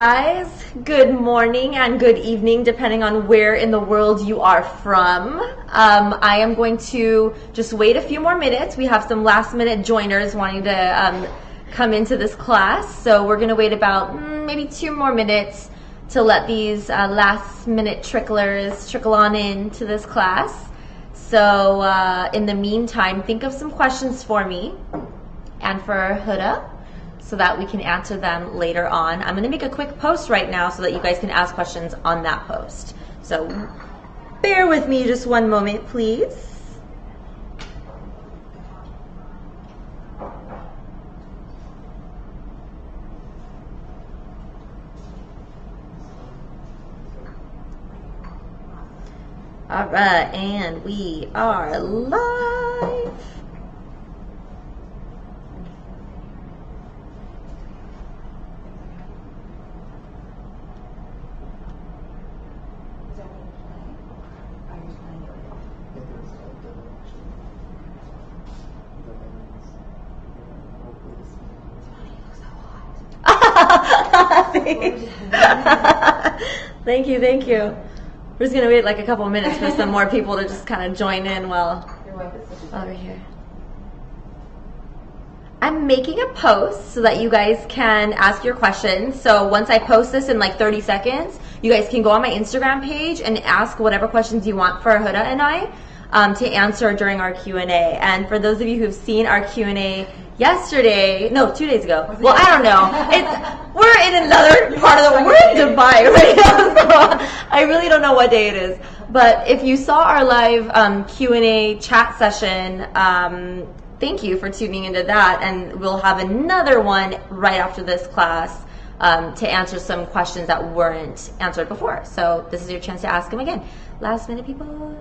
Guys, good morning and good evening, depending on where in the world you are from. I am going to just wait a few more minutes. We have some last minute joiners wanting to come into this class, so we're going to wait about maybe 2 more minutes to let these last minute tricklers trickle on into this class. So in the meantime, think of some questions for me and for Huda, so that we can answer them later on. I'm going to make a quick post right now so that you guys can ask questions on that post. So bear with me just one moment, please. All right, and we are live. Thank you, thank you. We're just gonna wait like a couple of minutes for some more people to just kind of join in while over here. I'm making a post so that you guys can ask your questions. So once I post this in like 30 seconds, you guys can go on my Instagram page and ask whatever questions you want for Huda and I to answer during our Q&A. And for those of you who've seen our Q&A yesterday, no, 2 days ago. Well, I don't know. We're in another part of the, we're in Dubai right now, so I really don't know what day it is. But if you saw our live Q&A chat session, thank you for tuning into that. And we'll have another one right after this class to answer some questions that weren't answered before. So this is your chance to ask them again. Last minute, people.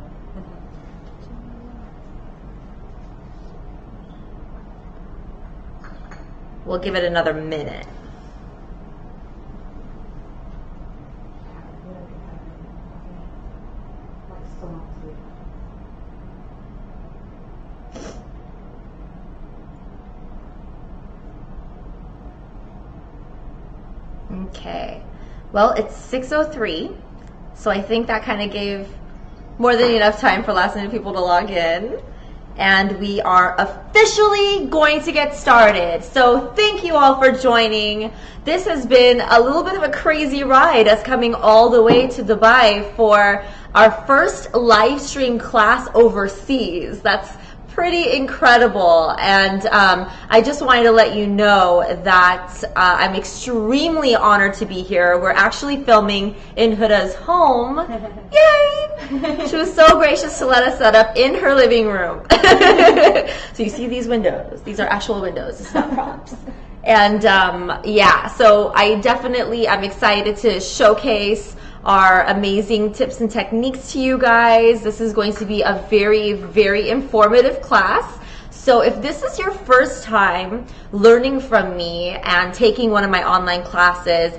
We'll give it another minute. Okay. Well, it's 6:03, so I think that kind of gave more than enough time for last minute people to log in. And we are officially going to get started. So thank you all for joining. This has been a little bit of a crazy ride, us coming all the way to Dubai for our first live stream class overseas. That's pretty incredible. And I just wanted to let you know that I'm extremely honored to be here. We're actually filming in Huda's home. Yay! She was so gracious to let us set up in her living room. So you see these windows. These are actual windows. It's not props. And yeah, so I'm excited to showcase our amazing tips and techniques to you guys. This is going to be a very, very informative class. So if this is your first time learning from me and taking one of my online classes,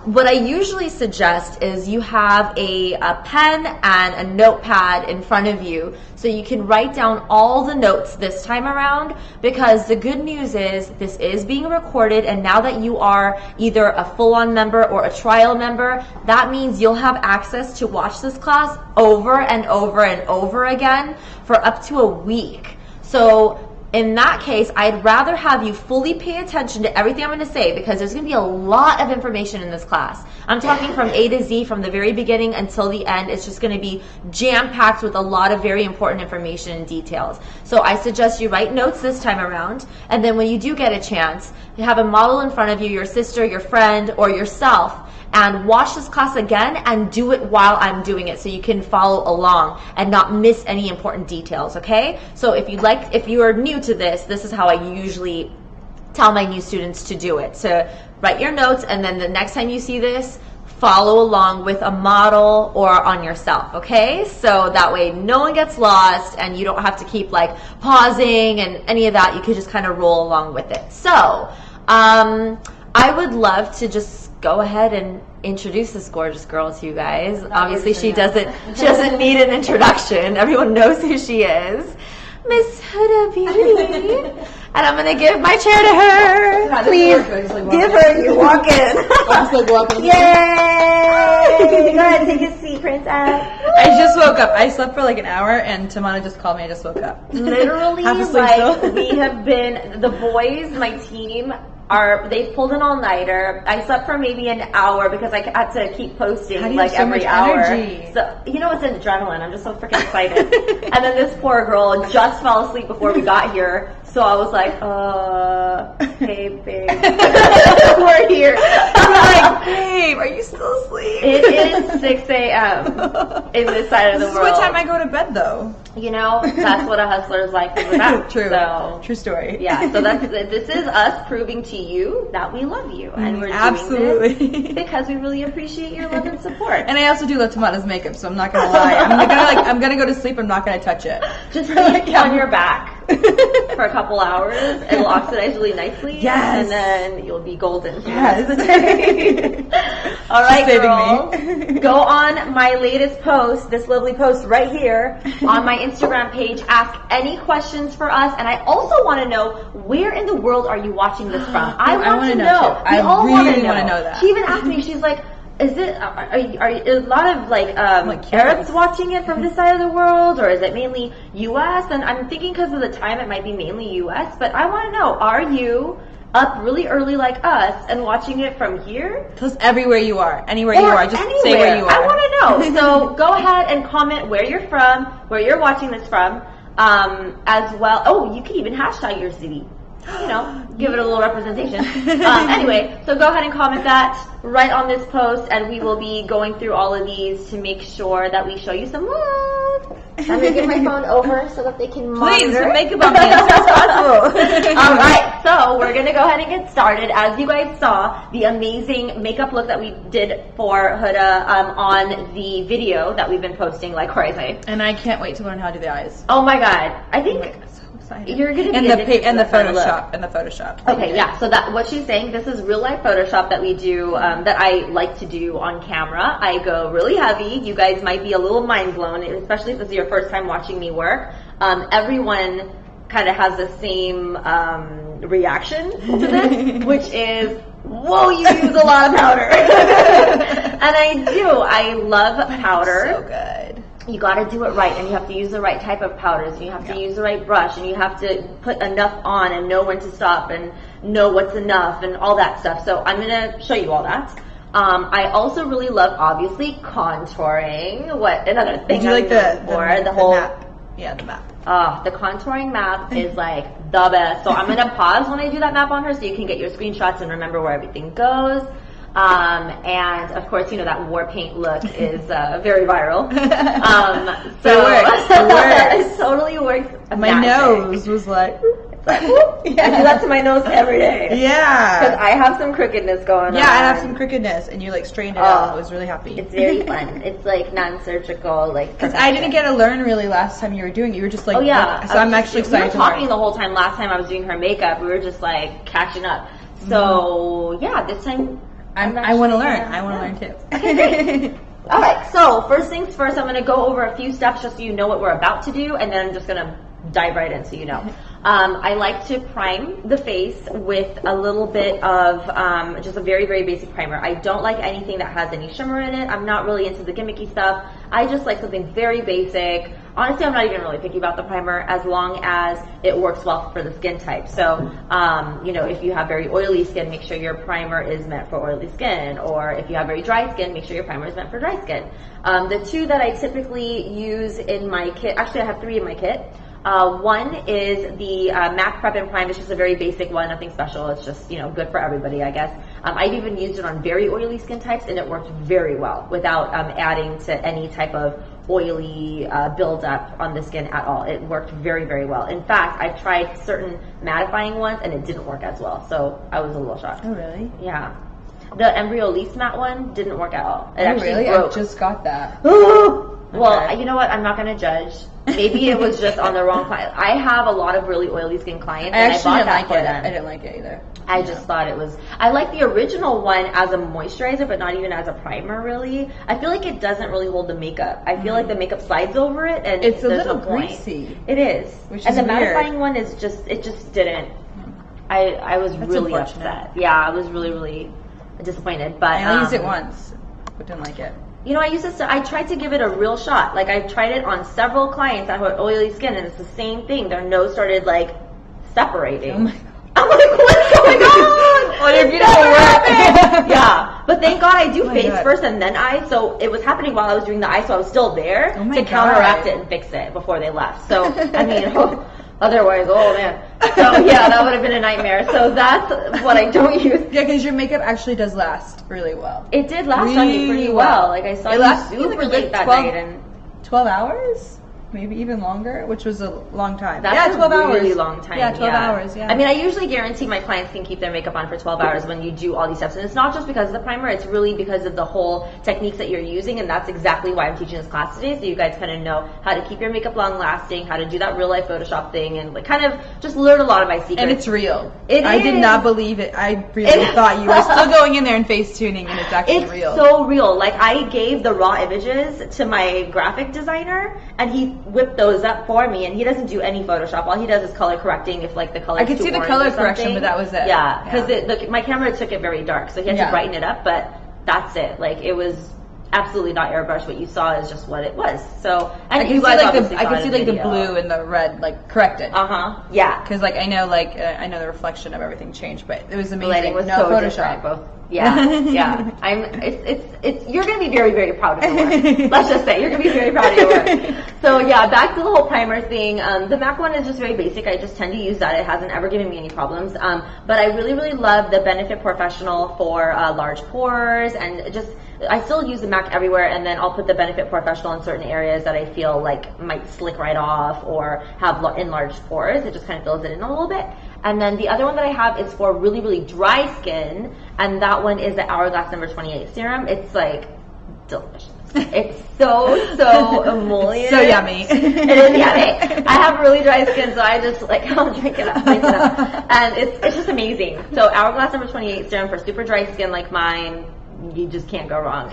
what I usually suggest is you have a pen and a notepad in front of you so you can write down all the notes this time around, because the good news is this is being recorded, and now that you are either a full-on member or a trial member, that means you'll have access to watch this class over and over and over again for up to a week. So in that case, I'd rather have you fully pay attention to everything I'm going to say, because there's going to be a lot of information in this class. I'm talking from A to Z, from the very beginning until the end. It's just going to be jam-packed with a lot of very important information and details. So I suggest you write notes this time around, and then when you do get a chance, you have a model in front of you, your sister, your friend, or yourself, and watch this class again and do it while I'm doing it so you can follow along and not miss any important details, okay? So if you are new to this, this is how I usually tell my new students to do it. So write your notes, and then the next time you see this, follow along with a model or on yourself, okay? So that way no one gets lost and you don't have to keep like pausing and any of that. You could just kind of roll along with it. So I would love to just go ahead and introduce this gorgeous girl to you guys. Obviously she doesn't need an introduction. Everyone knows who she is. Miss Huda Beauty. And I'm going to give my chair to her. Yeah, Please give her. You walk in. I'm just like walking. Yay! Go ahead, take a seat, Princess. I just woke up. I slept for like an hour, and Tamana just called me. I just woke up. Literally, Half asleep like, still. we have been, the boys, my team, they've pulled an all-nighter. I slept for maybe an hour because I had to keep posting How do you like have so every much hour. energy? So, you know, it's adrenaline. I'm just so freaking excited. And then this poor girl just fell asleep before we got here. So I was like, hey, babe. We're here. I'm like, babe, are you still asleep? It is 6 a.m. in this side of the This is world. what time I go to bed, though. You know, that's what a hustler's life is about. True. So, True story. yeah, so this is us proving to you that we love you. And we're doing Absolutely. this because we really appreciate your love and support. And I also do love Tamana's makeup, so I'm not gonna lie. I'm gonna go to sleep. I'm not gonna touch it. Just sleep on your back for a couple hours. It'll oxidize really nicely. Yes. And then you'll be golden. Yes. All right, Saving girls. me. Go on my latest post, this lovely post right here on my Instagram page. Ask any questions for us. And I also want to know, where in the world are you watching this from? I want wanna to know know. too. I all really wanna wanna know that. She even asked me, she's like, is it, are a lot of like curious. Arabs watching it from this side of the world, or is it mainly U.S.? And I'm thinking because of the time it might be mainly U.S., but I want to know, are you up really early like us and watching it from here? Tell us everywhere you are. Anywhere you are. Just Anywhere. say where you are. I want to know. So go ahead and comment where you're from, where you're watching this from, as well. Oh, you can even hashtag your city. You know, give it a little representation. Anyway, so go ahead and comment that right on this post, and we will be going through all of these to make sure that we show you some love. I'm going to get my phone over so that they can Please, monitor. put makeup on me as soon as possible. All right, so we're going to go ahead and get started. As you guys saw, the amazing makeup look that we did for Huda on the video that we've been posting, like crazy. And I can't wait to learn how to do the eyes. Oh my God. I think So excited. you're going to be and addicted to the that kind of look. Photoshop and the Photoshop. Okay, yeah. So that what she's saying, this is real life Photoshop that we do, that I like to do on camera. I go really heavy. You guys might be a little mind blown, especially if this is your first time watching me work. Everyone kind of has the same reaction to this, which is, whoa, you use a lot of powder. And I do. I love powder. So good. You got to do it right, and you have to use the right type of powders, and you have to use the right brush, and you have to put enough on and know when to stop and know what's enough and all that stuff. So I'm going to show you all that. I also really love, obviously, contouring. What another thing Do you like the whole map? Yeah, the map. the contouring map is like the best. So I'm going to pause when I do that map on her so you can get your screenshots and remember where everything goes. And of course, you know, that war paint look is very viral. So It works. it totally works. My magic. nose was like, Like, whoop. I do that to my nose every day. Because yeah. I have some crookedness going on. Yeah, I have some crookedness, and you like straightened it out. I was really happy. It's very fun. It's like non-surgical, like. Because I didn't get to learn really last time you were doing it. You were just like, Oh yeah. So I'm actually We were excited to talking learn. the whole time last time I was doing her makeup. We were just like catching up. So yeah, this time. I want to learn. I want to learn too. Okay, great. All right. So first things first, I'm going to go over a few steps just so you know what we're about to do, and then I'm just going to dive right in so you know. I like to prime the face with a little bit of just a very, very basic primer. I don't like anything that has any shimmer in it. I'm not really into the gimmicky stuff. I just like something very basic. Honestly, I'm not even really picky about the primer as long as it works well for the skin type. So, you know, if you have very oily skin, make sure your primer is meant for oily skin. Or if you have very dry skin, make sure your primer is meant for dry skin. The two that I typically use in my kit, actually I have three in my kit. One is the MAC Prep and Prime. It's just a very basic one, nothing special. It's just, you know, good for everybody, I guess. I've even used it on very oily skin types, and it worked very well without adding to any type of oily buildup on the skin at all. It worked very, very well. In fact, I've tried certain mattifying ones, and it didn't work as well. So I was a little shocked. Oh, really? Yeah. The Embryo Elise matte one didn't work at all. It actually really? broke. I just got that. Well, Okay. you know what? I'm not going to judge. Maybe it was just on the wrong client. I have a lot of really oily skin clients, I and I actually bought didn't that like for it. them. I didn't like it either. I just thought it was, I like the original one as a moisturizer, but not even as a primer, really. I feel like it doesn't really hold the makeup. I feel like the makeup slides over it, and it's a there's little no point. greasy. It is. Which and is the weird. mattifying one is just, it just didn't. I was That's really unfortunate. upset. Yeah, I was really, really disappointed. But I only used it once, but didn't like it. you know, I tried to give it a real shot. Like, I tried it on several clients that had oily skin, and it's the same thing. Their nose started, like, separating. Oh my God. I'm like, what's going on? On your This beautiful never work. happened. Yeah. But thank God I do Oh my face God. first and then eye. So it was happening while I was doing the eye, so I was still there Oh my to God. counteract it and fix it before they left. So, I mean, otherwise, oh man. So, yeah, that would have been a nightmare. So that's what I don't use. Yeah, because your makeup actually does last really well. It did last on me pretty Really well. well. Like, I saw It you lasted super like late that 12 night. And 12 hours? Maybe even longer, which was a long time. that's yeah, 12 a hours. really long time. Yeah, 12 hours, yeah. I mean, I usually guarantee my clients can keep their makeup on for 12 hours when you do all these steps. And it's not just because of the primer, it's really because of the whole techniques that you're using. And that's exactly why I'm teaching this class today. So you guys kind of know how to keep your makeup long lasting, how to do that real life Photoshop thing, and like kind of just learn a lot of my secrets. And it's real. It I did is. not believe it. I really thought you were still going in there and face tuning, and it's actually It's real. so real. Like, I gave the raw images to my graphic designer, and he whipped those up for me. And he doesn't do any Photoshop. All he does is color correcting if like the color. I could see the color correction, but that was it. Yeah, because Yeah. my camera took it very dark, so he had to Yeah. brighten it up. But that's it. Like, it was absolutely not airbrush. What you saw is just what it was. So, and I you could see guys like obviously the I saw could it see in like the video. blue and the red like corrected. Yeah. Because like I know the reflection of everything changed, but it was The amazing. lighting was no so Photoshop. different. Both. Yeah, yeah. It's. You're gonna be very, very proud of your work. Let's just say you're gonna be very proud of your work. So yeah, back to the whole primer thing. The MAC one is just very basic. I just tend to use that. It hasn't ever given me any problems. But I really, really love the Benefit Professional for large pores, and just I still use the MAC everywhere. And then I'll put the Benefit Professional in certain areas that I feel like might slick right off or have enlarged pores. It just kind of fills it in a little bit. And then the other one that I have is for really, really dry skin, and that one is the Hourglass number 28 serum. It's like delicious. It's so emollient. So yummy. It is yummy. I have really dry skin, so I just like, I'll drink it up. And it's just amazing. So Hourglass number 28 serum for super dry skin like mine, you just can't go wrong.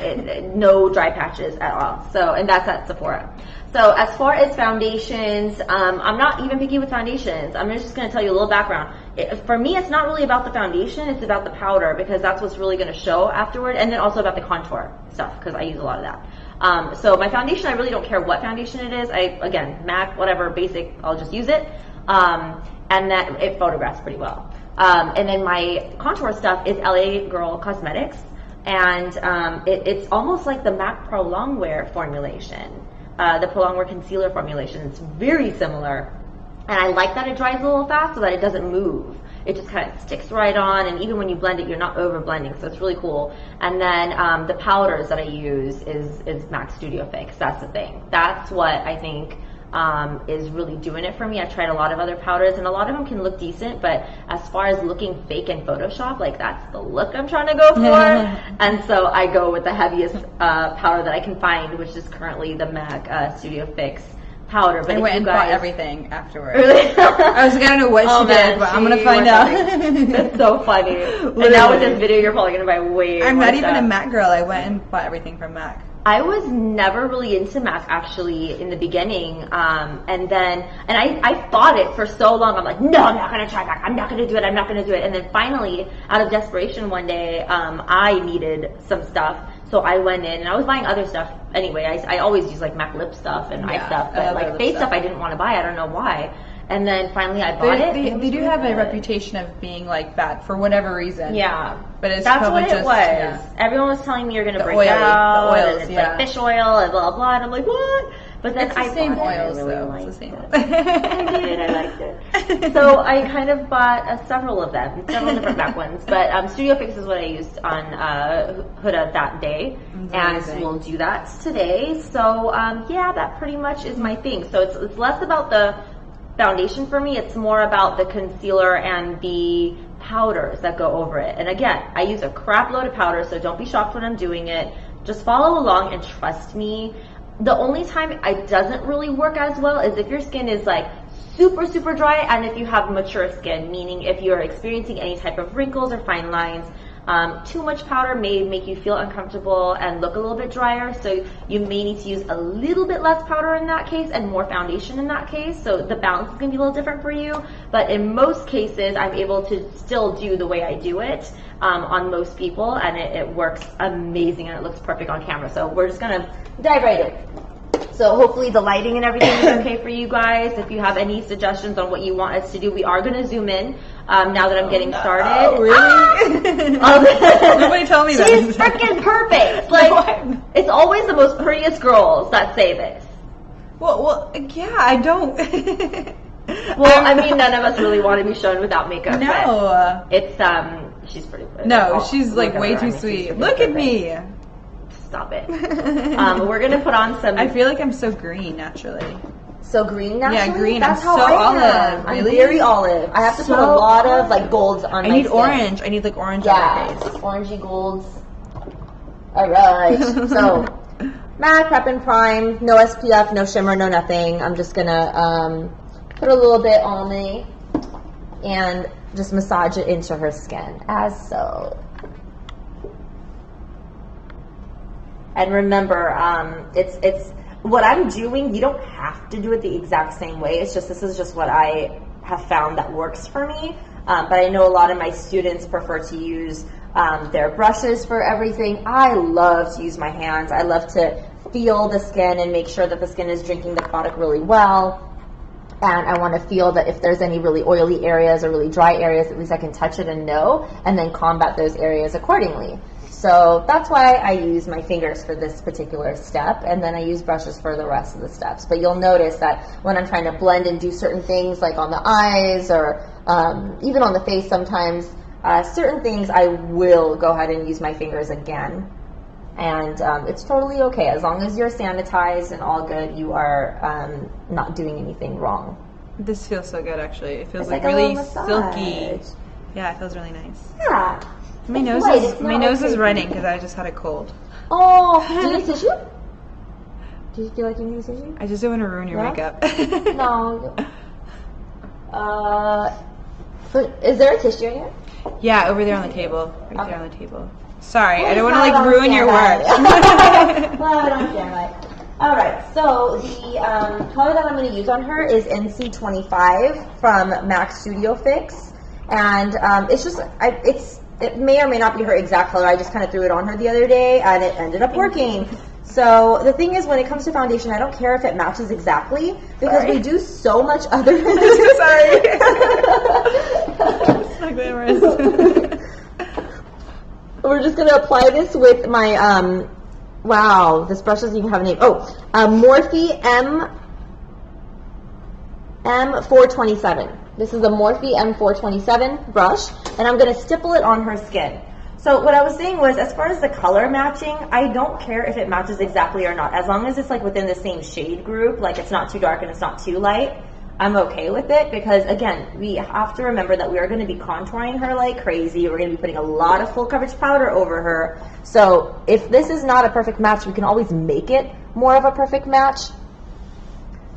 No dry patches at all. So, and that's at Sephora. So as far as foundations, I'm not even picky with foundations. I'm just going to tell you a little background. For me, it's not really about the foundation. It's about the powder, because that's what's really going to show afterward. And then also about the contour stuff, because I use a lot of that. So my foundation, I really don't care what foundation it is. Again, MAC, whatever, basic, I'll just use it. And that it photographs pretty well. And then my contour stuff is LA Girl Cosmetics. And it's almost like the MAC Pro Longwear formulation. The Pro Longwear concealer formulation. It's very similar. And I like that it dries a little fast so that it doesn't move. It just kind of sticks right on, and even when you blend it, you're not over blending, so it's really cool. And then the powders that I use is MAC Studio Fix. That's the thing. That's what I think is really doing it for me. I've tried a lot of other powders, and a lot of them can look decent, but as far as looking fake in Photoshop, like that's the look I'm trying to go for. And so I go with the heaviest powder that I can find, which is currently the MAC Studio Fix powder. But I if went you and guys, bought everything afterwards. Really? I was gonna know what Oh, she man, did, but I'm gonna she find was out. something. That's so funny. And now with Literally. this video, you're probably gonna buy way I'm more not even stuff. a MAC girl. I went and bought everything from MAC. I was never really into MAC actually in the beginning, and I fought it for so long. I'm like, no, I'm not gonna try MAC. I'm not gonna do it. I'm not gonna do it. And then finally, out of desperation, one day, I needed some stuff, so I went in and I was buying other stuff anyway. I always use like MAC lip stuff and eye Yeah, stuff, I but love like lip face stuff. stuff I didn't want to buy. I don't know why. And then finally, I bought it. They and it do was really have a good. reputation of being like bad for whatever reason. Yeah. But it's That's probably what it just, was. yeah. Everyone was telling me you're gonna The break oily- the out, oils, and it's yeah. like fish oil and blah blah. And I'm like, what? But then It's the I same bought it, oils, and I really though. liked It's the same. it. I did. I liked it. So I kind of bought several of them, several different back ones. But Studio Fix is what I used on Huda that day, Amazing. and we'll do that today. So yeah, that pretty much is my thing. So it's less about the foundation for me. It's more about the concealer and the powders that go over it. And again, I use a crap load of powder, so don't be shocked when I'm doing it. Just follow along and trust me. The only time it doesn't really work as well is if your skin is like super, super dry, and if you have mature skin, meaning if you're experiencing any type of wrinkles or fine lines. Too much powder may make you feel uncomfortable and look a little bit drier, so you may need to use a little bit less powder in that case and more foundation in that case, so the balance is going to be a little different for you, but in most cases I'm able to still do the way I do it on most people, and it works amazing and it looks perfect on camera. So we're just going to dive right in. So hopefully the lighting and everything is okay for you guys. If you have any suggestions on what you want us to do, we are going to zoom in now that I'm getting started. Oh, really? Nobody told me that. She's freaking perfect. Like, it's always the most prettiest girls that say this. Well, yeah, I don't. Well, I mean, none of us really want to be shown without makeup. No. But it's, she's pretty good. No, she's like way too sweet. Look at me. Stop it. We're going to put on some... I feel like I'm so green naturally. So green naturally? Yeah, green. That's I'm how so I olive. am. Really? I'm very olive. I have to put a lot of like golds on my I need skin. orange. I need like orange on my face. Orangey golds. All right. So, MAC Prep and Prime. No SPF, no shimmer, no nothing. I'm just going to put a little bit on me and just massage it into her skin, as so. And remember, it's what I'm doing. You don't have to do it the exact same way. It's just, this is just what I have found that works for me. But I know a lot of my students prefer to use their brushes for everything. I love to use my hands. I love to feel the skin and make sure that the skin is drinking the product really well. And I want to feel that if there's any really oily areas or really dry areas, at least I can touch it and know, and then combat those areas accordingly. So that's why I use my fingers for this particular step, and then I use brushes for the rest of the steps. But you'll notice that when I'm trying to blend and do certain things, like on the eyes or even on the face sometimes, certain things I will go ahead and use my fingers again. And it's totally okay. As long as you're sanitized and all good, you are not doing anything wrong. This feels so good, actually. It feels It's like really a silky. Yeah, it feels really nice. Yeah. My nose is running because I just had a cold. Oh, do you need tissue? Do you feel like you need a tissue? I just don't want to ruin your makeup. No. Is there a tissue in here? Yeah, over there on the table. Right there on the table. Sorry, I don't want Well, to like ruin your work. Well, I don't care, right? All right, so the color that I'm going to use on her is NC25 from MAC Studio Fix, and it's just it may or may not be her exact color. I just kind of threw it on her the other day, and it ended up working. So the thing is, when it comes to foundation, I don't care if it matches exactly because we do so much other. Sorry. It's so glamorous. We're just going to apply this with my, wow, this brush doesn't even have a name. Oh, Morphe M427. This is a Morphe M427 brush, and I'm going to stipple it on her skin. So what I was saying was, as far as the color matching, I don't care if it matches exactly or not. As long as it's like within the same shade group, like it's not too dark and it's not too light, I'm okay with it, because again, we have to remember that we are going to be contouring her like crazy. We're going to be putting a lot of full coverage powder over her. So if this is not a perfect match, we can always make it more of a perfect match.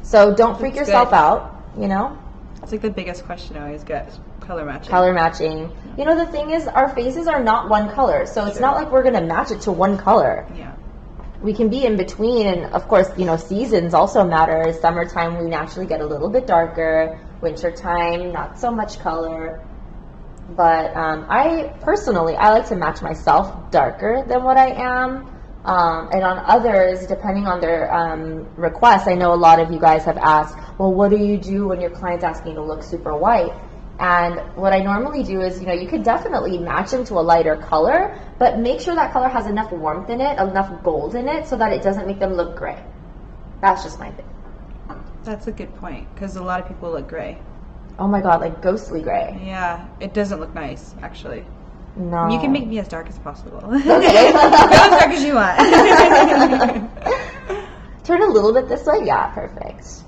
So don't freak yourself out, you know? It's like the biggest question I always get is color matching. Color matching. You know, the thing is, our faces are not one color, so it's not like we're going to match it to one color. Yeah. We can be in between, and of course, you know, seasons also matter. Summertime, we naturally get a little bit darker. Wintertime, not so much color. But I like to match myself darker than what I am. And on others, depending on their requests, I know a lot of you guys have asked, well, what do you do when your client's asking you to look super white? And what I normally do is, you know, you could definitely match them to a lighter color, but make sure that color has enough warmth in it, enough gold in it, so that it doesn't make them look gray. That's just my thing. That's a good point, because a lot of people look gray. Oh my god, like ghostly gray. Yeah, it doesn't look nice, actually. No. You can make me as dark as possible. Okay. Go as dark as you want. Turn a little bit this way? Yeah, perfect.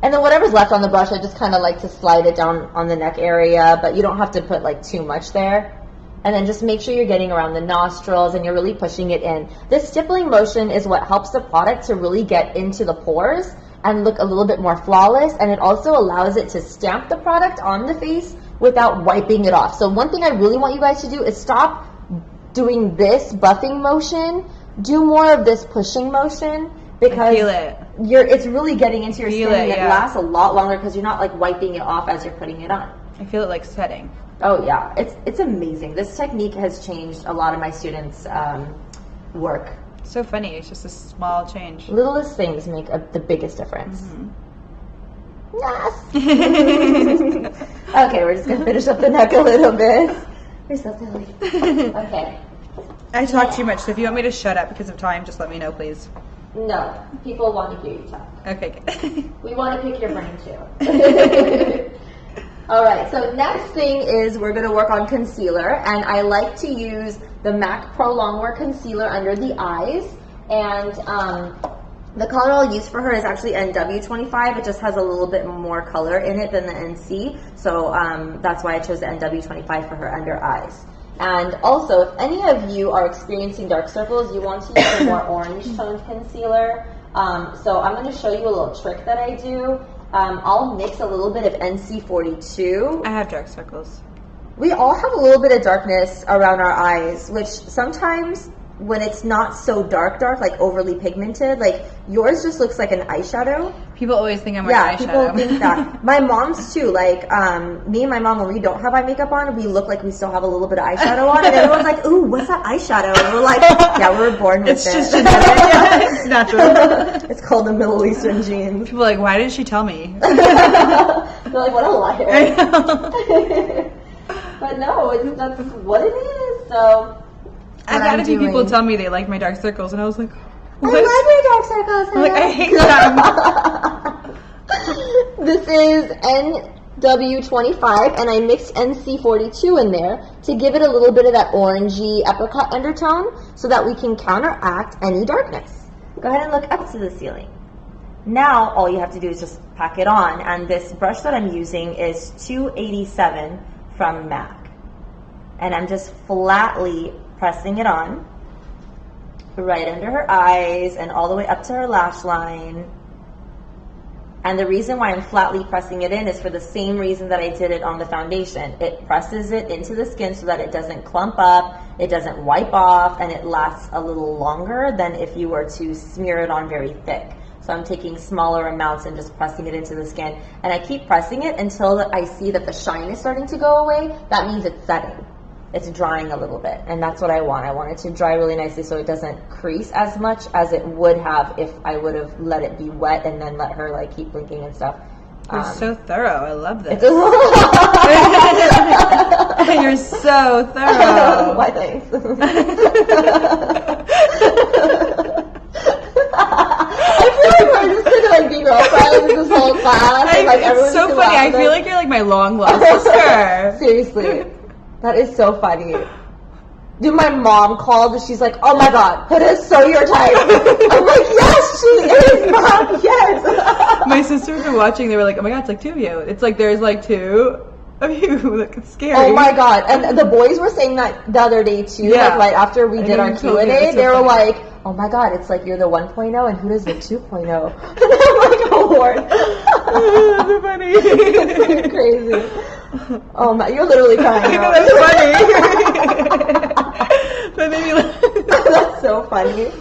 And then whatever's left on the brush, I just kind of like to slide it down on the neck area, but you don't have to put like too much there. And then just make sure you're getting around the nostrils and you're really pushing it in. This stippling motion is what helps the product to really get into the pores and look a little bit more flawless, and it also allows it to stamp the product on the face without wiping it off. So one thing I really want you guys to do is stop doing this buffing motion. Do more of this pushing motion, because feel it. It's really getting into your skin, and it yeah. lasts a lot longer because you're not like wiping it off as you're putting it on. I feel it like setting. Oh yeah, it's amazing. This technique has changed a lot of my students' work. So funny. It's just a small change. Littlest things make the biggest difference. Yes. Okay, we're just gonna finish up the neck a little bit. You're so silly. Okay. I talk too much, so if you want me to shut up because of time, just let me know, please. No, people want to hear you talk. Okay, good. We want to pick your brain too. All right, so next thing is we're going to work on concealer, and I like to use the MAC Pro Longwear Concealer under the eyes, and the color I'll use for her is actually NW25. It just has a little bit more color in it than the NC, so that's why I chose the NW25 for her under eyes. And also, if any of you are experiencing dark circles, you want to use a more orange toned concealer. So I'm going to show you a little trick that I do. I'll mix a little bit of NC42. I have dark circles. We all have a little bit of darkness around our eyes, which sometimes when it's not so dark, like overly pigmented, like yours just looks like an eyeshadow. People always think I'm wearing eyeshadow. People think that. My mom's too. Like me and my mom, when we don't have eye makeup on, we look like we still have a little bit of eyeshadow on, and everyone's like, "Ooh, what's that eyeshadow?" And we're like, "Yeah, we were born with it. It's just genetic. Yeah, it's natural." It's called the Middle Eastern genes. People are like, "Why didn't she tell me?" They're like, "What a liar!" But no, that's what it is. So. I've had a few people tell me they like my dark circles, and I was like, what? I love your dark circles. I'm like, I hate them. This is NW25, and I mixed NC42 in there to give it a little bit of that orangey apricot undertone so that we can counteract any darkness. Go ahead and look up to the ceiling. Now, all you have to do is just pack it on, and this brush that I'm using is 287 from MAC. And I'm just flatly pressing it on right under her eyes and all the way up to her lash line. And the reason why I'm flatly pressing it in is for the same reason that I did it on the foundation. It presses it into the skin so that it doesn't clump up, it doesn't wipe off, and it lasts a little longer than if you were to smear it on very thick. So I'm taking smaller amounts and just pressing it into the skin. And I keep pressing it until I see that the shine is starting to go away. That means it's setting. It's drying a little bit, and that's what I want. I want it to dry really nicely so it doesn't crease as much as it would have if I would have let it be wet and then let her like keep blinking and stuff. You're so thorough. I love this. You're so thorough. Why, thanks. I feel like we're just gonna like be girlfriends this whole class. And, like, it's so funny. I feel like you're like my long lost sister. Seriously. That is so funny. Dude, my mom called and she's like, "Oh my god, Huda is so your type." I'm like, "Yes, she is, Mom, yes." My sisters were watching, they were like, "Oh my god, it's like two of you." It's like there's like two of you. Like, it's scary. Oh my god. And the boys were saying that the other day too, like right after we did our Q&A, they were like, "Oh my god, it's like you're the 1.0 and Huda's the 2.0. And I'm like, "Oh Lord." That's so funny. It's crazy. Oh my, you're literally crying. I know, that's funny. That made me laugh. That's so funny.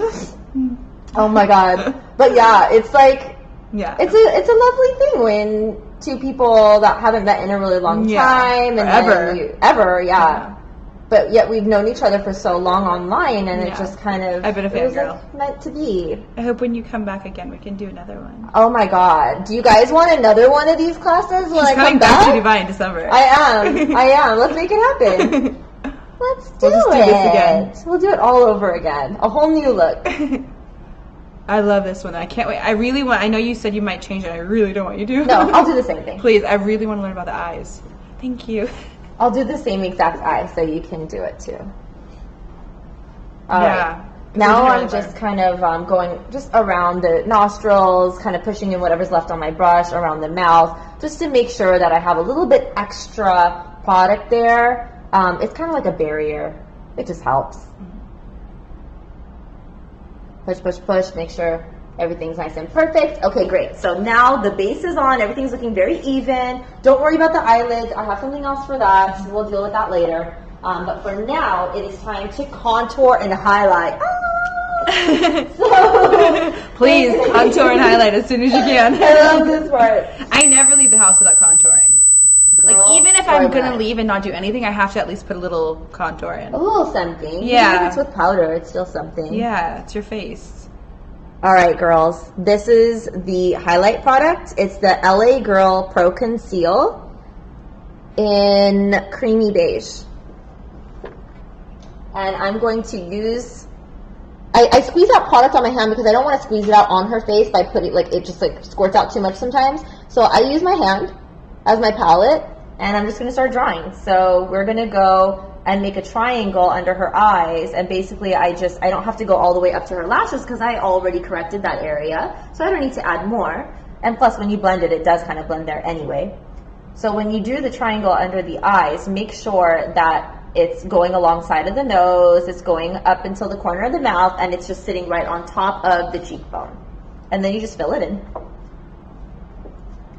Oh my god. But yeah, it's like, it's a lovely thing when two people that haven't met in a really long time and ever, but yet we've known each other for so long online, and it just kind of I've been a fangirl. Like meant to be. I hope when you come back again, we can do another one. Oh my god! Do you guys want another one of these classes when I come back? To Dubai in December. I am. Let's make it happen. Let's do it. Do this again. We'll do it all over again. A whole new look. I love this one. I can't wait. I really want. I know you said you might change it. I really don't want you to. No, I'll do the same thing. Please, I really want to learn about the eyes. Thank you. I'll do the same exact eye so you can do it too. All right. Now I'm just kind of going just around the nostrils, kind of pushing in whatever's left on my brush, around the mouth, just to make sure that I have a little bit extra product there. It's kind of like a barrier. It just helps. Push, push, push. Make sure Everything's nice and perfect. Okay, great. So now the base is on. Everything's looking very even. Don't worry about the eyelids. I have something else for that. We'll deal with that later. But for now, it is time to contour and highlight. So, please contour and highlight as soon as you can. I love this part. I never leave the house without contouring. Like, Girl, even if so I'm am gonna I. leave and not do anything, I have to at least put a little contour in. A little something. Yeah. Even if it's with powder, it's still something. Yeah, it's your face. All right, girls. This is the highlight product. It's the LA Girl Pro Conceal in creamy beige. And I'm going to use... I squeeze out product on my hand because I don't want to squeeze it out on her face by putting, like, it just, like, squirts out too much sometimes. So I use my hand as my palette, and I'm just going to start drawing. So we're going to go and make a triangle under her eyes, and basically I don't have to go all the way up to her lashes because I already corrected that area, so I don't need to add more. And plus, when you blend it, it does kind of blend there anyway. So when you do the triangle under the eyes, make sure that it's going alongside of the nose, it's going up until the corner of the mouth, and it's just sitting right on top of the cheekbone. And then you just fill it in.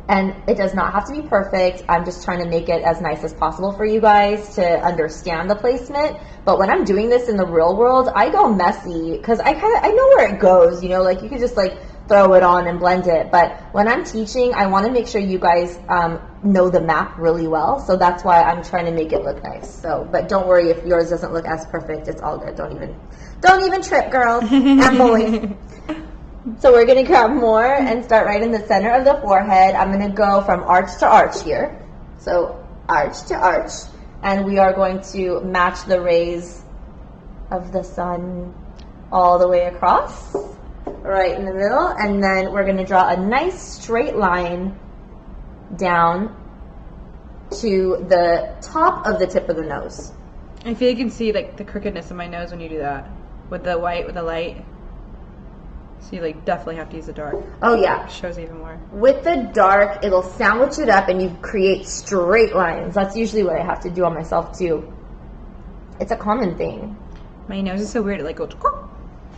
And it does not have to be perfect. I'm just trying to make it as nice as possible for you guys to understand the placement. But when I'm doing this in the real world, I go messy because I know where it goes, you know, like you could just like throw it on and blend it. But when I'm teaching, I want to make sure you guys know the map really well. So that's why I'm trying to make it look nice. So, but don't worry if yours doesn't look as perfect. It's all good. Don't even trip, girls and boys. So we're going to grab more and start right in the center of the forehead. I'm going to go from arch to arch here. So arch to arch. And we are going to match the rays of the sun all the way across, right in the middle. And then we're going to draw a nice straight line down to the top of the tip of the nose. I feel you can see like the crookedness of my nose when you do that with the white, with the light. So you like definitely have to use the dark. Oh yeah. It shows even more. With the dark, it'll sandwich it up and you create straight lines. That's usually what I have to do on myself too. It's a common thing. My nose is so weird. It like goes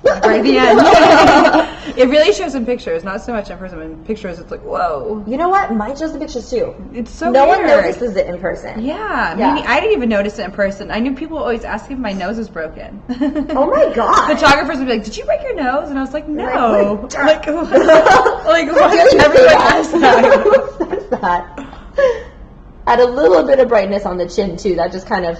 right at the end. It really shows in pictures, not so much in person. In pictures, it's like, whoa. You know what? Mine shows the pictures too. It's so no weird. one notices it in person. Yeah, Yeah. maybe I didn't even notice it in person. I knew people always ask if my nose was broken. Oh my god. Photographers would be like, "Did you break your nose?" And I was like, "No." Like, Like, why does everyone ask that? Who says that? Add a little bit of brightness on the chin too. That just kind of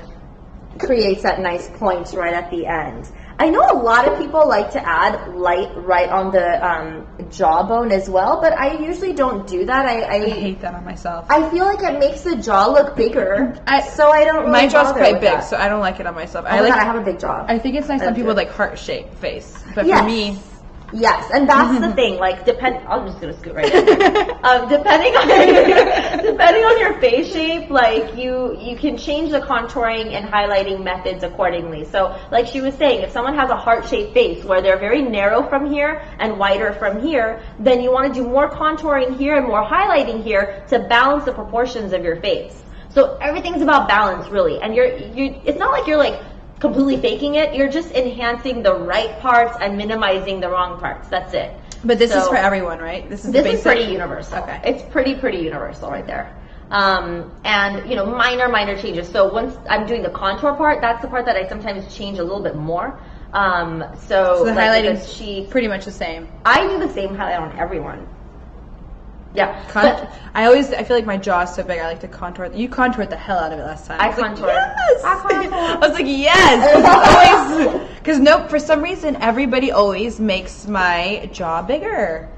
creates that nice point right at the end. I know a lot of people like to add light right on the jawbone as well, but I usually don't do that. I hate that on myself. I feel like it makes the jaw look bigger, so I don't really My jaw's bother quite with big, that. so I don't like it on myself. Oh my God, I have a big jaw. I think it's nice on That's people with it. like heart-shaped face, but Yes. for me, Yes, and that's the thing. Like, I'm just gonna scoot right in. Depending on your face shape, like you can change the contouring and highlighting methods accordingly. So, like she was saying, if someone has a heart-shaped face where they're very narrow from here and wider from here, then you want to do more contouring here and more highlighting here to balance the proportions of your face. So everything's about balance, really. And it's not like you're like completely faking it. You're just enhancing the right parts and minimizing the wrong parts. That's it. but this is So- for everyone, right? This is This is pretty universal. Okay. It's pretty universal right there. And you know, minor changes. So once I'm doing the contour part, that's the part that I sometimes change a little bit more. So the like highlighting's with the cheek, pretty much the same. I do the same highlight on everyone. Yeah. But I feel like my jaw is so big. I like to contour. You contoured the hell out of it last time. I was like, contoured. yes. I contoured. I was like, yes. Because for some reason, everybody always makes my jaw bigger.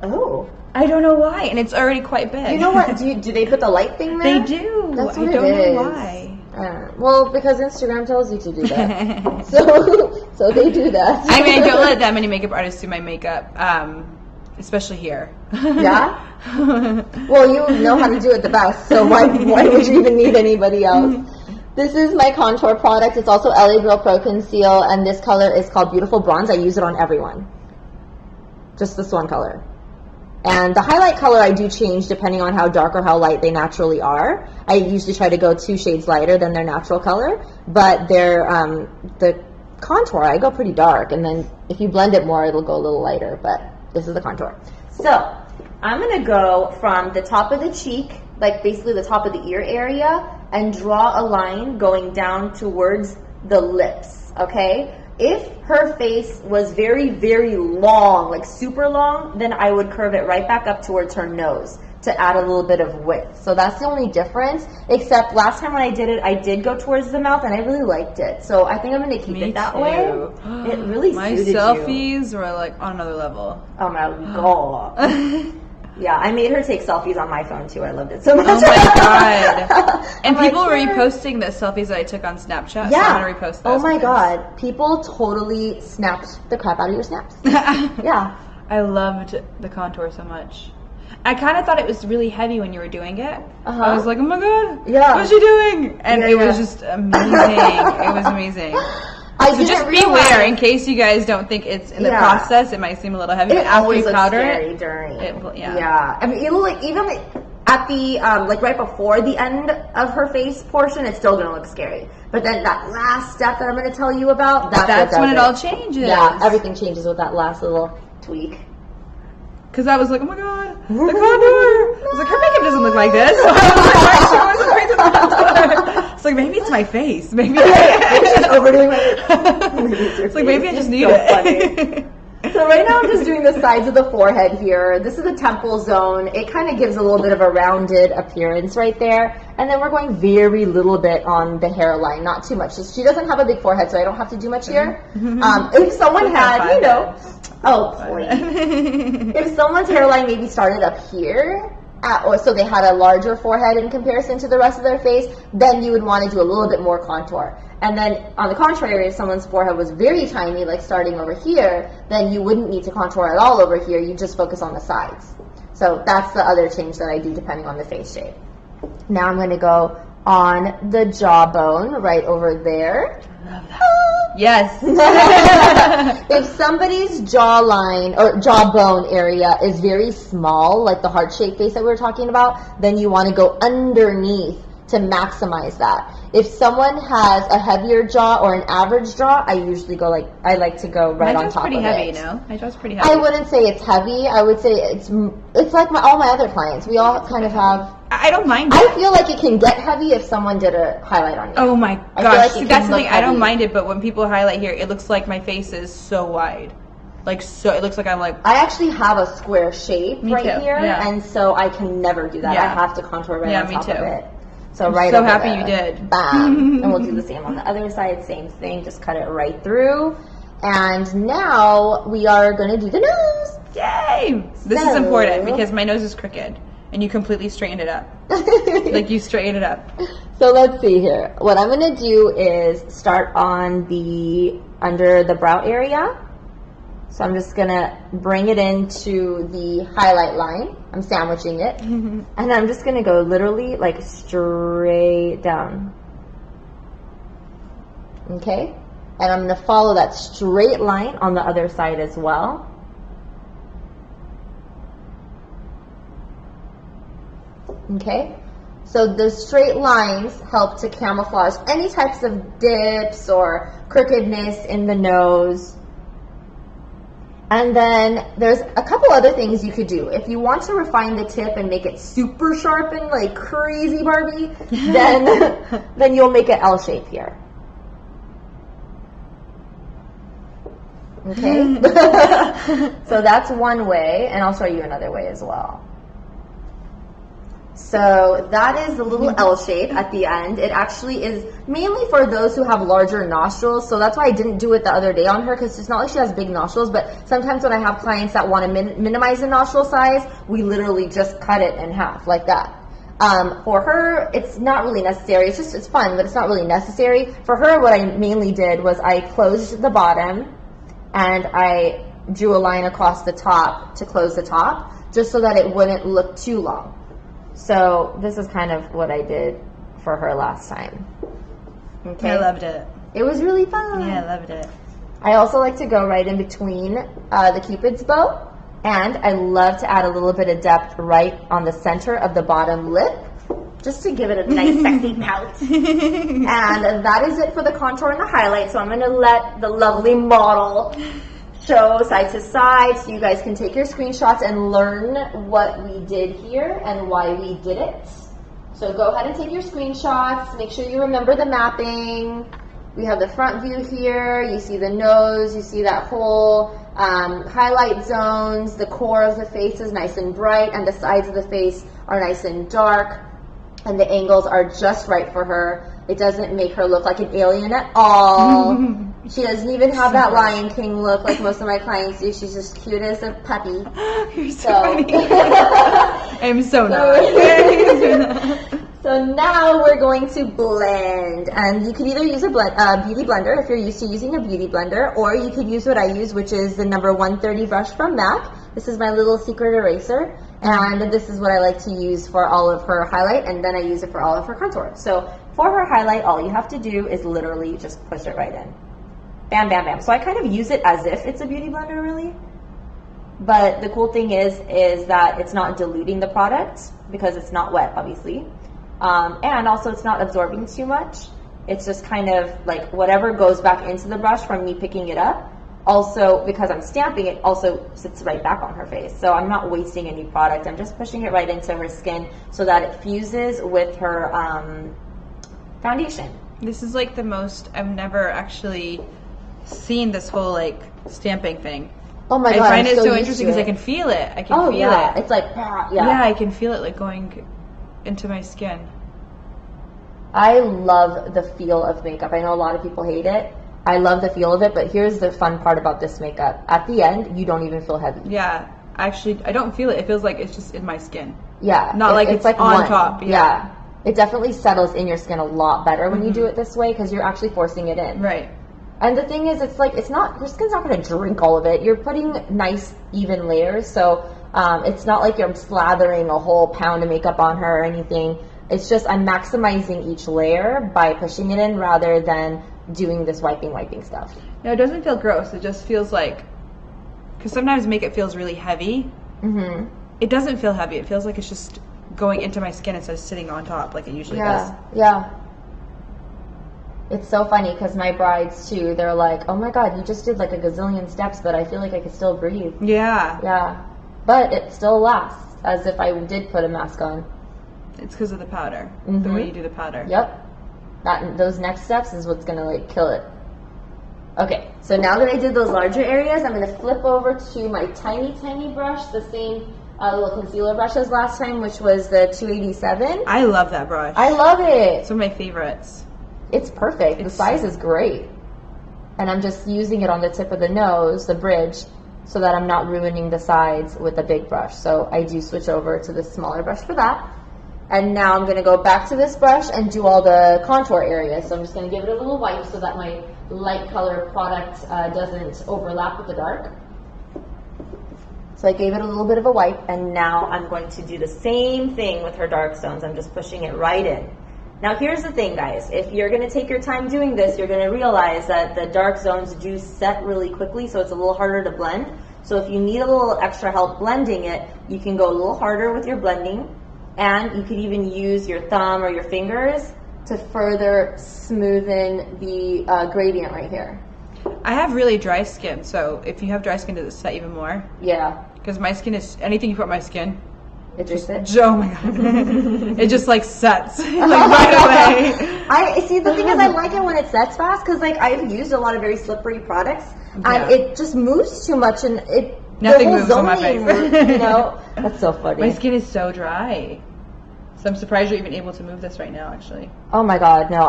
oh. I don't know why, and it's already quite big. You know what? Do they put the light thing there? They do. That's I what don't it know is. why. Well, because Instagram tells you to do that. so they do that. I mean, I don't let that many makeup artists do my makeup, especially here. Yeah? Well, you know how to do it the best, so why would you even need anybody else? This is my contour product. It's also LA Girl Pro Conceal, and this color is called Beautiful Bronze. I use it on everyone. Just this one color. And the highlight color I do change depending on how dark or how light they naturally are. I usually try to go 2 shades lighter than their natural color, but the contour, I go pretty dark, and then if you blend it more, it'll go a little lighter, but this is the contour. So I'm going to go from the top of the cheek, like basically the top of the ear area, and draw a line going down towards the lips, okay? If her face was very, very long, like super long, then I would curve it right back up towards her nose to add a little bit of width. So that's the only difference, except last time when I did it, I did go towards the mouth and I really liked it. So I think I'm going to keep it that way. It really suited you. My selfies were like on another level. Oh my god. Yeah, I made her take selfies on my phone too. I loved it so much. Oh my god. And people were reposting the selfies that I took on Snapchat. Yeah. So I'm going to repost those. Oh my god. People totally snapped the crap out of your snaps. Yeah. I loved the contour so much. I kind of thought it was really heavy when you were doing it. I was like, oh my god, yeah. what's she doing? And it was just amazing. It was amazing. So just beware in case you guys don't think it's in the process. It might seem a little heavy, but after you powder it, during. Yeah. I mean, it'll like even at the like right before the end of her face portion, it's still gonna look scary. But then that last step that I'm gonna tell you about, that's when it all changes. Yeah, everything changes with that last little tweak. Because I was like, oh my god, the contour. I was like, her makeup doesn't look like this. So I was like, she wasn't crazy with the contour. It's like, maybe it's my face. Maybe she's overdoing it. It's like, maybe I just need it. So right now I'm just doing the sides of the forehead here. This is the temple zone. It kind of gives a little bit of a rounded appearance right there. And then we're going very little bit on the hairline, not too much. So she doesn't have a big forehead, so I don't have to do much here. If someone had, if someone's hairline maybe started up here, or so they had a larger forehead in comparison to the rest of their face, then you would want to do a little bit more contour. And then on the contrary, if someone's forehead was very tiny, like starting over here, then you wouldn't need to contour at all over here. You just focus on the sides. So that's the other change that I do depending on the face shape. Now I'm going to go on the jawbone right over there. I love that. Yes. If somebody's jawline or jawbone area is very small, like the heart-shaped face that we were talking about, then you want to go underneath to maximize that. If someone has a heavier jaw or an average jaw, I usually go I like to go right on top of it. My jaw's pretty heavy, no? My jaw's pretty heavy. I wouldn't say it's heavy. I would say it's like all my other clients. We all kind of have. I don't mind it. I feel like it can get heavy if someone did a highlight on you. Oh my gosh. See, that's the thing. I don't mind it, but when people highlight here, it looks like my face is so wide. Like, so it looks like I'm like... I actually have a square shape right here, and so I can never do that. I have to contour right on top of it. So I'm so happy you did. Bam. And we'll do the same on the other side. Same thing. Just cut it right through. And now we are going to do the nose. Yay! This is important because my nose is crooked. And you completely straightened it up. Like you straightened it up. So let's see here. What I'm going to do is start on under the brow area. So I'm just going to bring it into the highlight line. I'm sandwiching it. And I'm just going to go literally like straight down. Okay? And I'm going to follow that straight line on the other side as well. Okay? So the straight lines help to camouflage any types of dips or crookedness in the nose. And then there's a couple other things you could do. If you want to refine the tip and make it super sharp and like crazy Barbie, then you'll make an L shape here. Okay? So that's one way, and I'll show you another way as well. So that is the little L shape at the end. It actually is mainly for those who have larger nostrils. So that's why I didn't do it the other day on her, because it's not like she has big nostrils. But sometimes when I have clients that want to minimize the nostril size, we literally just cut it in half like that. For her, it's not really necessary. It's fun, but it's not really necessary. For her, what I mainly did was I closed the bottom and I drew a line across the top to close the top, just so that it wouldn't look too long. So this is kind of what I did for her last time. Okay. I loved it. It was really fun. Yeah, I loved it. I also like to go right in between the Cupid's bow, and I love to add a little bit of depth right on the center of the bottom lip, just to give it a nice sexy pout. And that is it for the contour and the highlight. So I'm going to let the lovely model show side to side so you guys can take your screenshots and learn what we did here and why we did it. So go ahead and take your screenshots. Make sure you remember the mapping. We have the front view here. You see the nose. You see that whole highlight zones. The core of the face is nice and bright, and the sides of the face are nice and dark. And the angles are just right for her. It doesn't make her look like an alien at all. She doesn't even have that Lion King look like most of my clients do. She's just cute as a puppy. You're so funny. I'm so not. So now we're going to blend. And you could either use a beauty blender if you're used to using a beauty blender, or you could use what I use, which is the number 130 brush from MAC. This is my little secret eraser. And this is what I like to use for all of her highlight, and then I use it for all of her contour. So for her highlight, all you have to do is literally just push it right in. Bam, bam, bam. So I kind of use it as if it's a beauty blender, really. But the cool thing is that it's not diluting the product because it's not wet, obviously. And also it's not absorbing too much. It's just kind of like whatever goes back into the brush from me picking it up. Also, because I'm stamping, it also sits right back on her face. So I'm not wasting any product. I'm just pushing it right into her skin so that it fuses with her foundation. This is like the most, I've never actually seen this whole like stamping thing. Oh my God, I find it so interesting because I can feel it. I can feel it. It's like, yeah. Yeah, I can feel it like going into my skin. I love the feel of makeup. I know a lot of people hate it. I love the feel of it, but here's the fun part about this makeup. At the end, you don't even feel heavy. Yeah, actually, I don't feel it. It feels like it's just in my skin. Yeah. Not like it's like on top. Yeah. It definitely settles in your skin a lot better when you do it this way because you're actually forcing it in. Right. And the thing is, it's like, it's not, your skin's not going to drink all of it. You're putting nice, even layers, so it's not like you're slathering a whole pound of makeup on her or anything. It's just I'm maximizing each layer by pushing it in rather than doing this wiping stuff. No, it doesn't feel gross. It just feels like, because sometimes makeup feels really heavy. Mm-hmm. It doesn't feel heavy. It feels like it's just going into my skin instead of sitting on top like it usually does. Yeah. It's so funny because my brides too, they're like, oh my God, you just did like a gazillion steps, but I feel like I could still breathe. Yeah. Yeah. But it still lasts as if I did put a mask on. It's because of the powder, the way you do the powder. Yep. Those next steps is what's going to like kill it. Okay, so now that I did those larger areas, I'm going to flip over to my tiny brush, the same little concealer brush as last time, which was the 287. I love that brush. I love it. It's one of my favorites. It's perfect. The size is great. And I'm just using it on the tip of the nose, the bridge, so that I'm not ruining the sides with a big brush. So I do switch over to the smaller brush for that. And now I'm going to go back to this brush and do all the contour areas. So I'm just going to give it a little wipe so that my light color product doesn't overlap with the dark. So I gave it a little bit of a wipe, and now I'm going to do the same thing with her dark stones. I'm just pushing it right in. Now here's the thing, guys. If you're going to take your time doing this, you're going to realize that the dark zones do set really quickly, so it's a little harder to blend. So if you need a little extra help blending it, you can go a little harder with your blending. And you could even use your thumb or your fingers to further smoothen the gradient right here. I have really dry skin, so if you have dry skin, does it set even more? Yeah. Because my skin is, anything you put on my skin, it just sets? Oh my God. It just like sets like right away. I see, the thing is I like it when it sets fast because like I've used a lot of very slippery products and it just moves too much and it nothing moves on my face. You know, that's so funny. My skin is so dry, so I'm surprised you're even able to move this right now. Actually. Oh my God, no!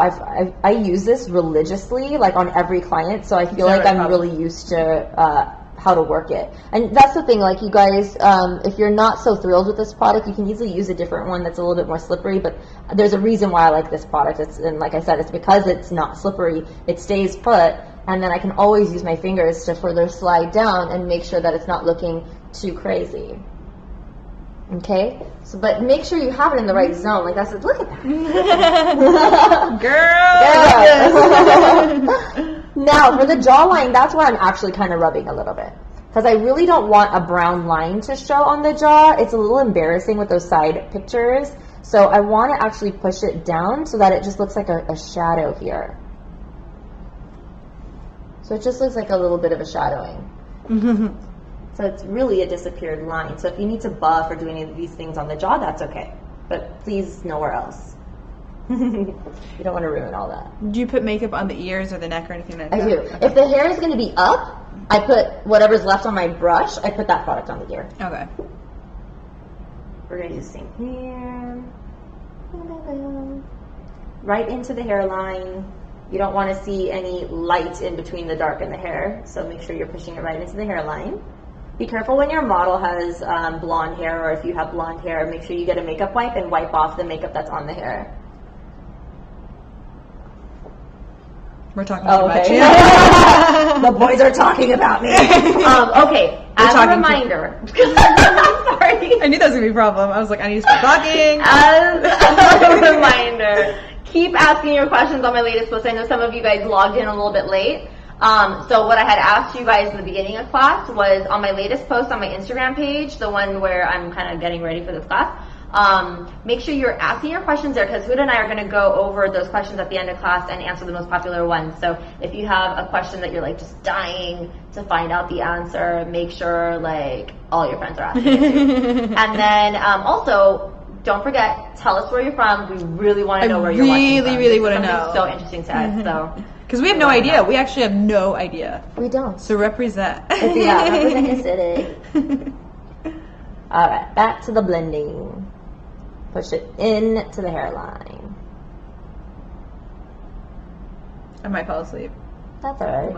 I use this religiously, like on every client, so I feel like I'm really used to how to work it. And that's the thing, like you guys, if you're not so thrilled with this product, you can easily use a different one that's a little bit more slippery. But there's a reason why I like this product. And like I said, it's because it's not slippery. It stays put. And then I can always use my fingers to further slide down and make sure that it's not looking too crazy. Okay? So, but make sure you have it in the right zone. Like that's it. Look at that. Girl! Now, for the jawline, that's where I'm actually kind of rubbing a little bit. Because I really don't want a brown line to show on the jaw. It's a little embarrassing with those side pictures. So I want to actually push it down so that it just looks like a shadow here. So it just looks like a little bit of a shadowing. So it's really a disappeared line. So if you need to buff or do any of these things on the jaw, that's okay. But please nowhere else. You don't want to ruin all that. Do you put makeup on the ears or the neck or anything like that? I do. Okay. If the hair is going to be up, I put whatever's left on my brush, I put that product on the ear. Okay. We're going to do the same here. Right into the hairline. You don't want to see any light in between the dark and the hair, so make sure you're pushing it right into the hairline. Be careful when your model has blonde hair, or if you have blonde hair, make sure you get a makeup wipe and wipe off the makeup that's on the hair. We're talking too much. The boys are talking about me. Okay, as a reminder. Sorry. I knew that was going to be a problem. I was like, I need to stop talking. As a reminder, keep asking your questions on my latest post. I know some of you guys logged in a little bit late. So what I had asked you guys in the beginning of class was on my latest post on my Instagram page, the one where I'm kind of getting ready for this class. Make sure you're asking your questions there, because Huda and I are going to go over those questions at the end of class and answer the most popular ones. So if you have a question that you're like just dying to find out the answer, make sure like all your friends are asking it too. And then also, don't forget, tell us where you're from. We really want to know where you're watching from. I really want to know. So interesting to us. So because we have no idea. We actually have no idea. We don't. So represent. Yeah, represent your city. All right, back to the blending. Push it into the hairline. I might fall asleep. That's all right.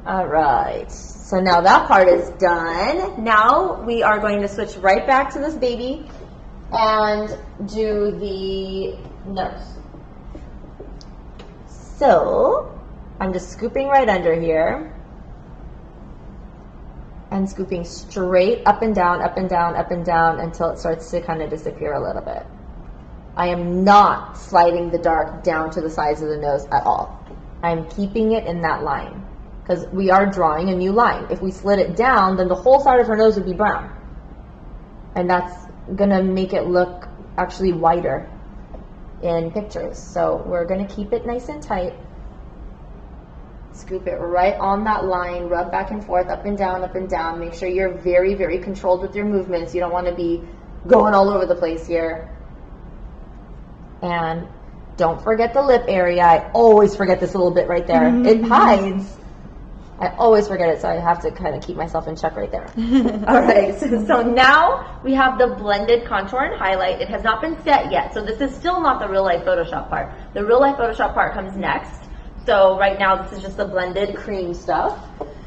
All right. So now that part is done. Now we are going to switch right back to this baby and do the nose. So I'm just scooping right under here. And scooping straight up and down, up and down, up and down until it starts to kind of disappear a little bit. I am not sliding the dark down to the sides of the nose at all. I'm keeping it in that line because we are drawing a new line. If we slid it down, then the whole side of her nose would be brown. And that's going to make it look actually whiter in pictures. So we're going to keep it nice and tight. Scoop it right on that line, rub back and forth, up and down, up and down. Make sure you're very, very controlled with your movements. You don't want to be going all over the place here. And don't forget the lip area. I always forget this little bit right there. It hides. I always forget it, so I have to kind of keep myself in check right there. All right, so now we have the blended contour and highlight. It has not been set yet, so this is still not the real life Photoshop part. The real life Photoshop part comes next. So right now this is just the blended cream stuff.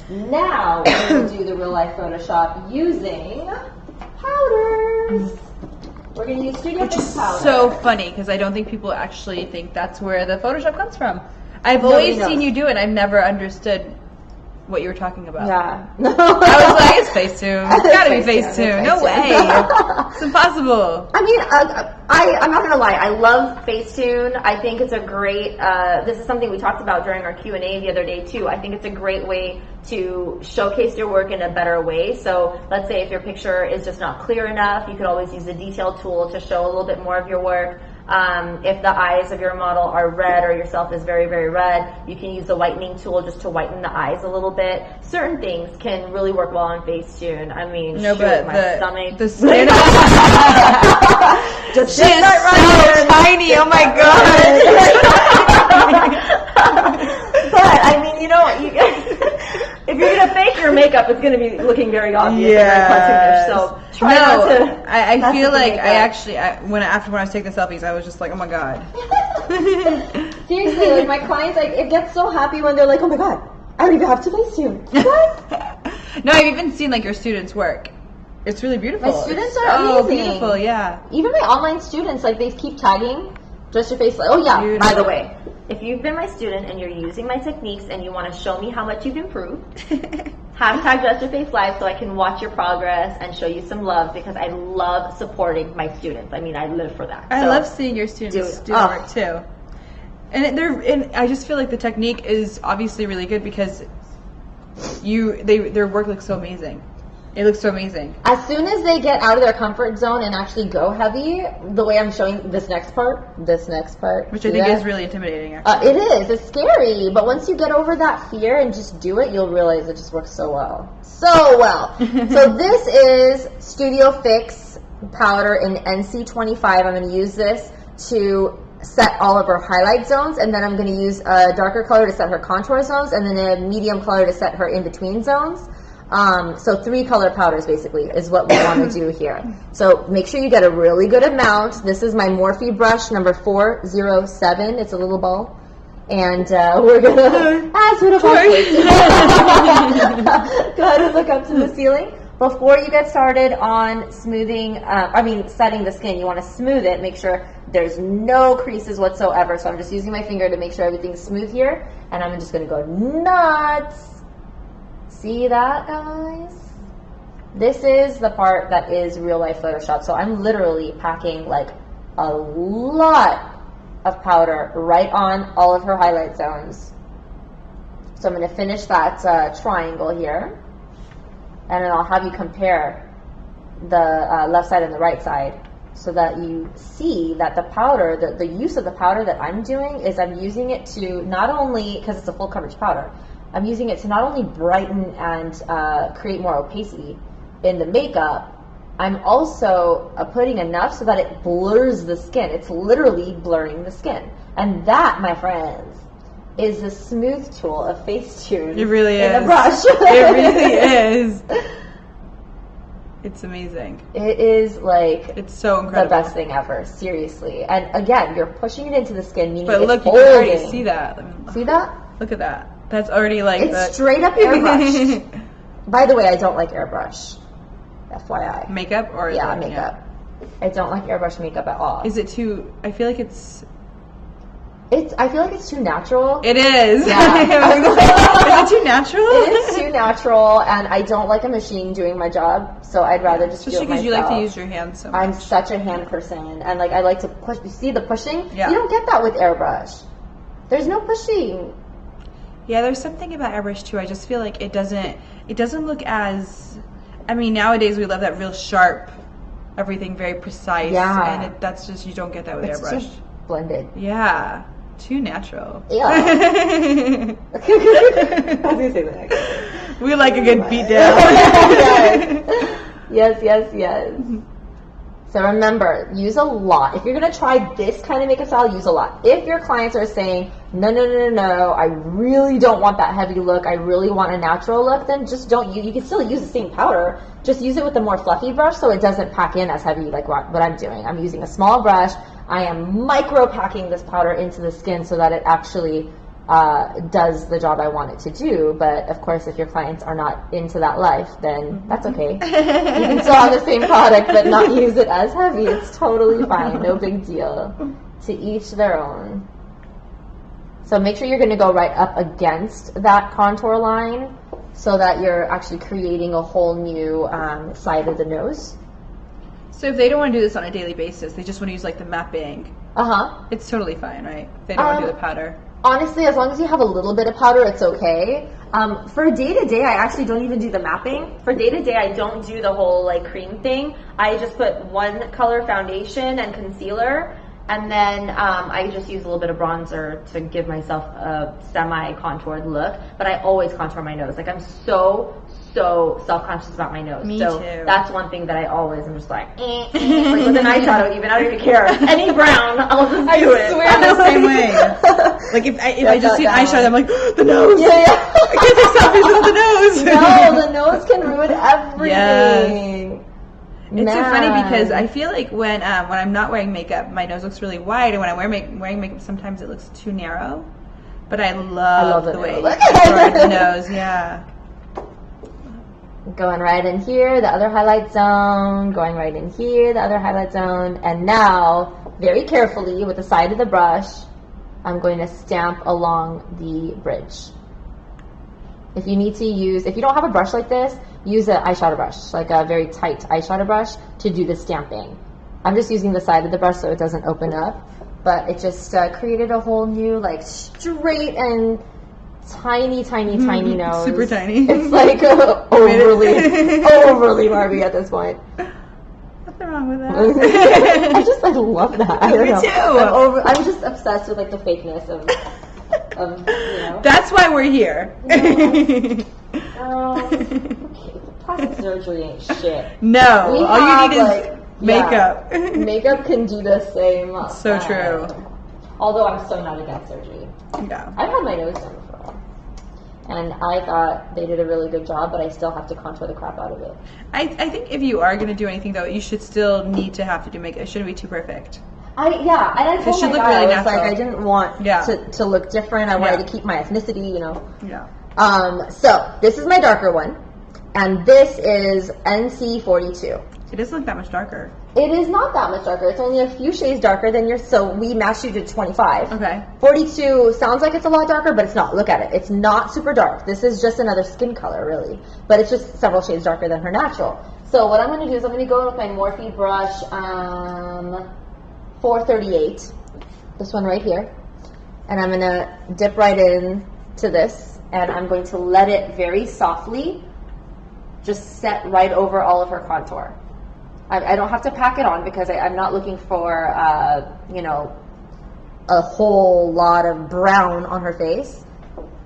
Now we're going to do the real life Photoshop using powders. We're going to use Studio Fix powder. So funny because I don't think people actually think that's where the Photoshop comes from. I've always seen you do it. I've never understood what you were talking about. Yeah. I was like, it's Facetune. It's gotta be Facetune. No way. It's impossible. I mean, I'm not gonna lie. I love Facetune. I think it's a great. This is something we talked about during our Q&A the other day too. I think it's a great way to showcase your work in a better way. So let's say if your picture is just not clear enough, you could always use the detail tool to show a little bit more of your work. If the eyes of your model are red or yourself is very, very red, you can use the whitening tool just to whiten the eyes a little bit. Certain things can really work well on Facetune. I mean, no, but my stomach. The skin just she's so tiny. Oh my god. But I mean, you know, if you're gonna fake your makeup, it's gonna be looking very obvious and very cartoonish. So try not to. I feel like when I was taking the selfies, I was just like, oh my god. Seriously, like my clients, like it gets so happy when they're like, oh my god, I don't even have to Facetune. What? No, I've even seen like your students' work. It's really beautiful. My students are amazing. Beautiful, yeah. Even my online students, like they keep tagging Dress Your Face. Like, oh yeah, beautiful. By the way, if you've been my student and you're using my techniques and you want to show me how much you've improved, hashtag Dress Your Face Live so I can watch your progress and show you some love because I love supporting my students. I mean, I live for that. I love seeing your students do work too. And I just feel like the technique is obviously really good because their work looks so amazing. It looks so amazing. As soon as they get out of their comfort zone and actually go heavy, the way I'm showing this next part, Which I think is really intimidating, actually. it is. It's scary. But once you get over that fear and just do it, you'll realize it just works so well. So well. So this is Studio Fix powder in NC25. I'm going to use this to set all of her highlight zones, and then I'm going to use a darker color to set her contour zones, and then a medium color to set her in-between zones. So 3 color powders basically is what we want to do here. So make sure you get a really good amount. This is my Morphe brush number 407. It's a little ball. And we're going to, go ahead and look up to the ceiling. Before you get started on smoothing, setting the skin, you want to smooth it. Make sure there's no creases whatsoever. So I'm just using my finger to make sure everything's smooth here. And I'm just going to go nuts. See that, guys? This is the part that is real life Photoshop. So I'm literally packing like a lot of powder right on all of her highlight zones. So I'm going to finish that triangle here. And then I'll have you compare the left side and the right side so that you see that the powder, the use of the powder that I'm doing is I'm using it to not only, because it's a full coverage powder, I'm using it to not only brighten and create more opacity in the makeup, I'm also putting enough so that it blurs the skin. It's literally blurring the skin. And that, my friends, is the smooth tool of Facetune. It really is. In a brush. It really is. It's amazing. It is like it's so incredible. The best thing ever, seriously. And again, you're pushing it into the skin, meaning but it's look, holding. You can already see that. See that? Look at that. That's already like it's straight up airbrushed. By the way, I don't like airbrush. FYI. Makeup or makeup. Yeah. I don't like airbrush makeup at all. Is it too? I feel like it's. I feel like it's too natural. It is. Yeah. Is it too natural? It is too natural, and I don't like a machine doing my job, so I'd rather just especially do it myself. because you like to use your hands so much. I'm such a hand person, and like I like to push. You see the pushing? Yeah. You don't get that with airbrush. There's no pushing. Yeah, there's something about airbrush too. I just feel like it doesn't look as. I mean, nowadays we love that real sharp, everything very precise. Yeah. And that's just you don't get that with It's airbrush. just blended. Yeah. Too natural. Yeah. I was gonna say that. We like a good beat down. Yes. So remember, use a lot. If you're gonna try this kind of makeup style, use a lot. If your clients are saying, no, I really don't want that heavy look, I really want a natural look, then just don't use, you can still use the same powder, just use it with a more fluffy brush so it doesn't pack in as heavy like what I'm doing. I'm using a small brush. I am micro packing this powder into the skin so that it actually does the job I want it to do. But of course, if your clients are not into that life, then that's okay. You can still have the same product but not use it as heavy. It's totally fine. No big deal. To each their own. So make sure you're going to go right up against that contour line so that you're actually creating a whole new side of the nose. So if they don't want to do this on a daily basis, they just want to use like the mapping. It's totally fine, right? If they don't want to do the powder. Honestly, as long as you have a little bit of powder, it's okay. For day-to-day, I actually don't even do the mapping. For day-to-day, I don't do the whole like cream thing. I just put one color foundation and concealer, and then I just use a little bit of bronzer to give myself a semi-contoured look. But I always contour my nose. Like I'm so self-conscious about my nose. Me so too. That's one thing that I always am just like like with an eyeshadow even. I don't even care. Any brown, I'll just do it. I swear I'm the same way. Like if I just see an eyeshadow, I'm like, the nose! Yeah. I can't take selfies with the nose! No, the nose can ruin everything. Yes. It's so funny because I feel like when I'm not wearing makeup, my nose looks really wide, and when I'm wearing makeup, sometimes it looks too narrow. But I love the way you contour the nose, yeah. Going right in here, the other highlight zone. Going right in here, the other highlight zone. And now, very carefully, with the side of the brush, I'm going to stamp along the bridge. If you need to use, if you don't have a brush like this, use an eyeshadow brush, like a very tight eyeshadow brush to do the stamping. I'm just using the side of the brush so it doesn't open up, but it just created a whole new, like, straight and tiny nose. Super tiny. It's like overly Barbie at this point. Nothing wrong with that. I love that. I don't know. Too. I'm just obsessed with like the fakeness of That's why we're here. Plastic surgery ain't shit. No, all you need is makeup. Makeup can do the same. So true. Although I'm so not against surgery. Yeah. I've had my nose done before. And I thought they did a really good job, but I still have to contour the crap out of it. I think if you are going to do anything, though, you should still need to have to do makeup. It shouldn't be too perfect. And I told my guy, really I was like, I didn't want to look different. I wanted to keep my ethnicity, Yeah. So, this is my darker one. And this is NC42. It doesn't look that much darker. It is not that much darker. It's only a few shades darker than yours. So we matched you to 25. Okay. 42 sounds like it's a lot darker, but it's not. Look at it. It's not super dark. This is just another skin color, really. But it's just several shades darker than her natural. So what I'm going to do is I'm going to go in with my Morphe brush 438. This one right here. And I'm going to dip right in to this. And I'm going to let it very softly just set right over all of her contour. I don't have to pack it on because I'm not looking for, a whole lot of brown on her face.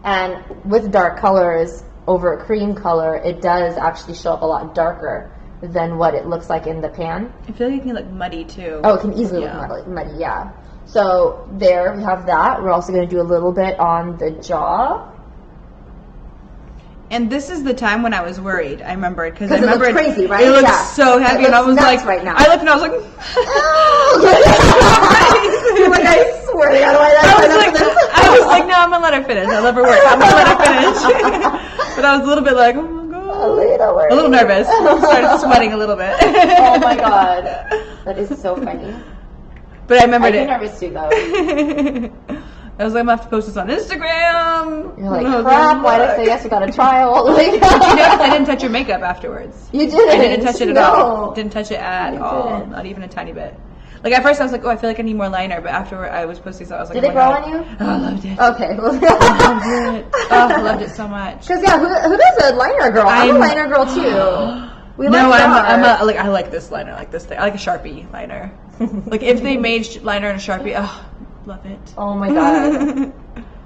And with dark colors over a cream color, it does actually show up a lot darker than what it looks like in the pan. I feel like it can look muddy too. Oh, it can easily look muddy, yeah. So there we have that. We're also going to do a little bit on the jaw. And this is the time when I was worried. I remembered because it looked crazy, right? It looked so heavy, and I was like, right now. I looked and I was like, you're like, I swear to God, I was like, no, I'm gonna let her finish. I love her work. I'm gonna let her finish. But I was a little bit like, oh my God, a little nervous. Started sweating a little bit. Oh my God, that is so funny. But I remembered it. I'd be nervous too, though. I was like, I'm going to have to post this on Instagram. You're like, crap, why did I say yes? We got a trial. I didn't touch your makeup afterwards. You didn't? I didn't touch it at all. Didn't touch it at all. Not even a tiny bit. Like, at first I was like, oh, I feel like I need more liner. But after I was posting so I was like, did it grow on you? Oh, I loved it. Okay. I loved it. Oh, I loved it so much. Because, who does a liner girl? I'm a liner girl, too. I like this liner, like this thing. I like a Sharpie liner. Like, if they made liner and a Sharpie, love it. Oh my God.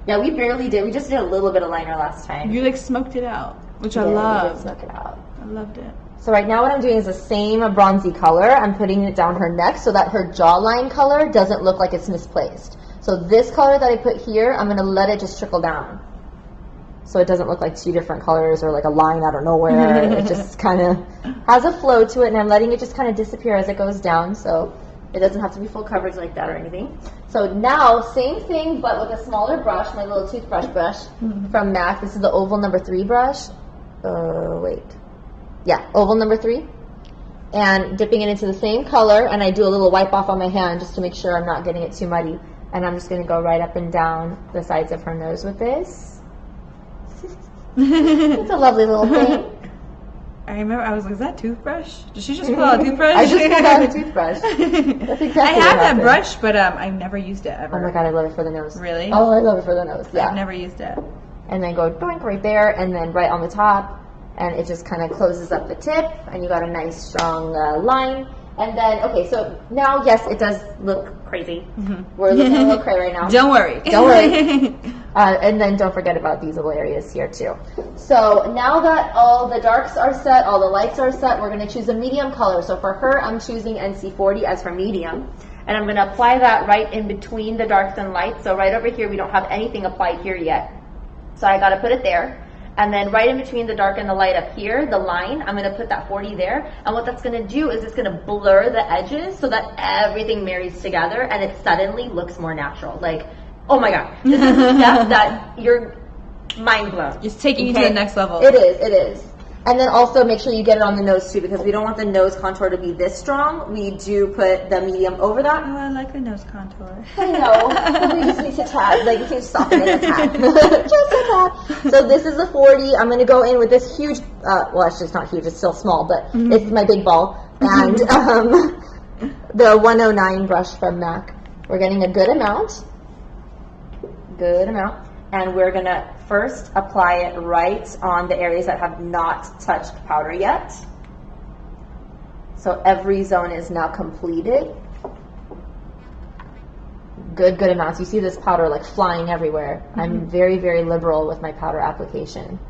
Yeah, we barely did. We just did a little bit of liner last time. You like smoked it out, which I love. We did smoke it out. I loved it. So right now what I'm doing is the same bronzy color. I'm putting it down her neck so that her jawline color doesn't look like it's misplaced. So this color that I put here, I'm going to let it just trickle down. So it doesn't look like two different colors or like a line out of nowhere. It just kind of has a flow to it, and I'm letting it just kind of disappear as it goes down. So it doesn't have to be full coverage like that or anything. So now, same thing, but with a smaller brush, my little toothbrush brush from MAC. This is the oval number 3 brush. Oval number 3. And dipping it into the same color, and I do a little wipe off on my hand just to make sure I'm not getting it too muddy. And I'm just going to go right up and down the sides of her nose with this. It's a lovely little thing. I remember, I was like, is that toothbrush? Did she just pull out a toothbrush? I just pulled out a toothbrush. That's exactly I have that brush, but I've never used it ever. Oh my God, I love it for the nose. Really? Oh, I love it for the nose, yeah. I've never used it. And then go doink right there, and then right on the top, and it just kind of closes up the tip, and you got a nice strong line. And then, okay, so now, yes, it does look crazy. We're looking a little cray right now. Don't worry. Don't worry. And then don't forget about these little areas here too. So now that all the darks are set, all the lights are set, we're going to choose a medium color. So for her, I'm choosing NC40 as for medium. And I'm going to apply that right in between the darks and lights. So right over here, we don't have anything applied here yet. So I got to put it there. And then right in between the dark and the light up here, the line, I'm going to put that 40 there. And what that's going to do is it's going to blur the edges so that everything marries together and it suddenly looks more natural. Like, oh my God, this is a step that you're mind blown. It's taking you to the next level. It is, it is. And then also make sure you get it on the nose too, because we don't want the nose contour to be this strong. We do put the medium over that. Oh, I like the nose contour. I know. But we just need to tag. Like, you can soften it a tad. Just a tad. So this is the 40. I'm going to go in with this huge, well, actually it's not huge. It's still small, but it's my big ball. And the 109 brush from MAC. We're getting a good amount. Good amount. and we're going to first apply it right on the areas that have not touched powder yet. So every zone is now completed. Good amounts. You see this powder like flying everywhere. I'm very, very liberal with my powder application.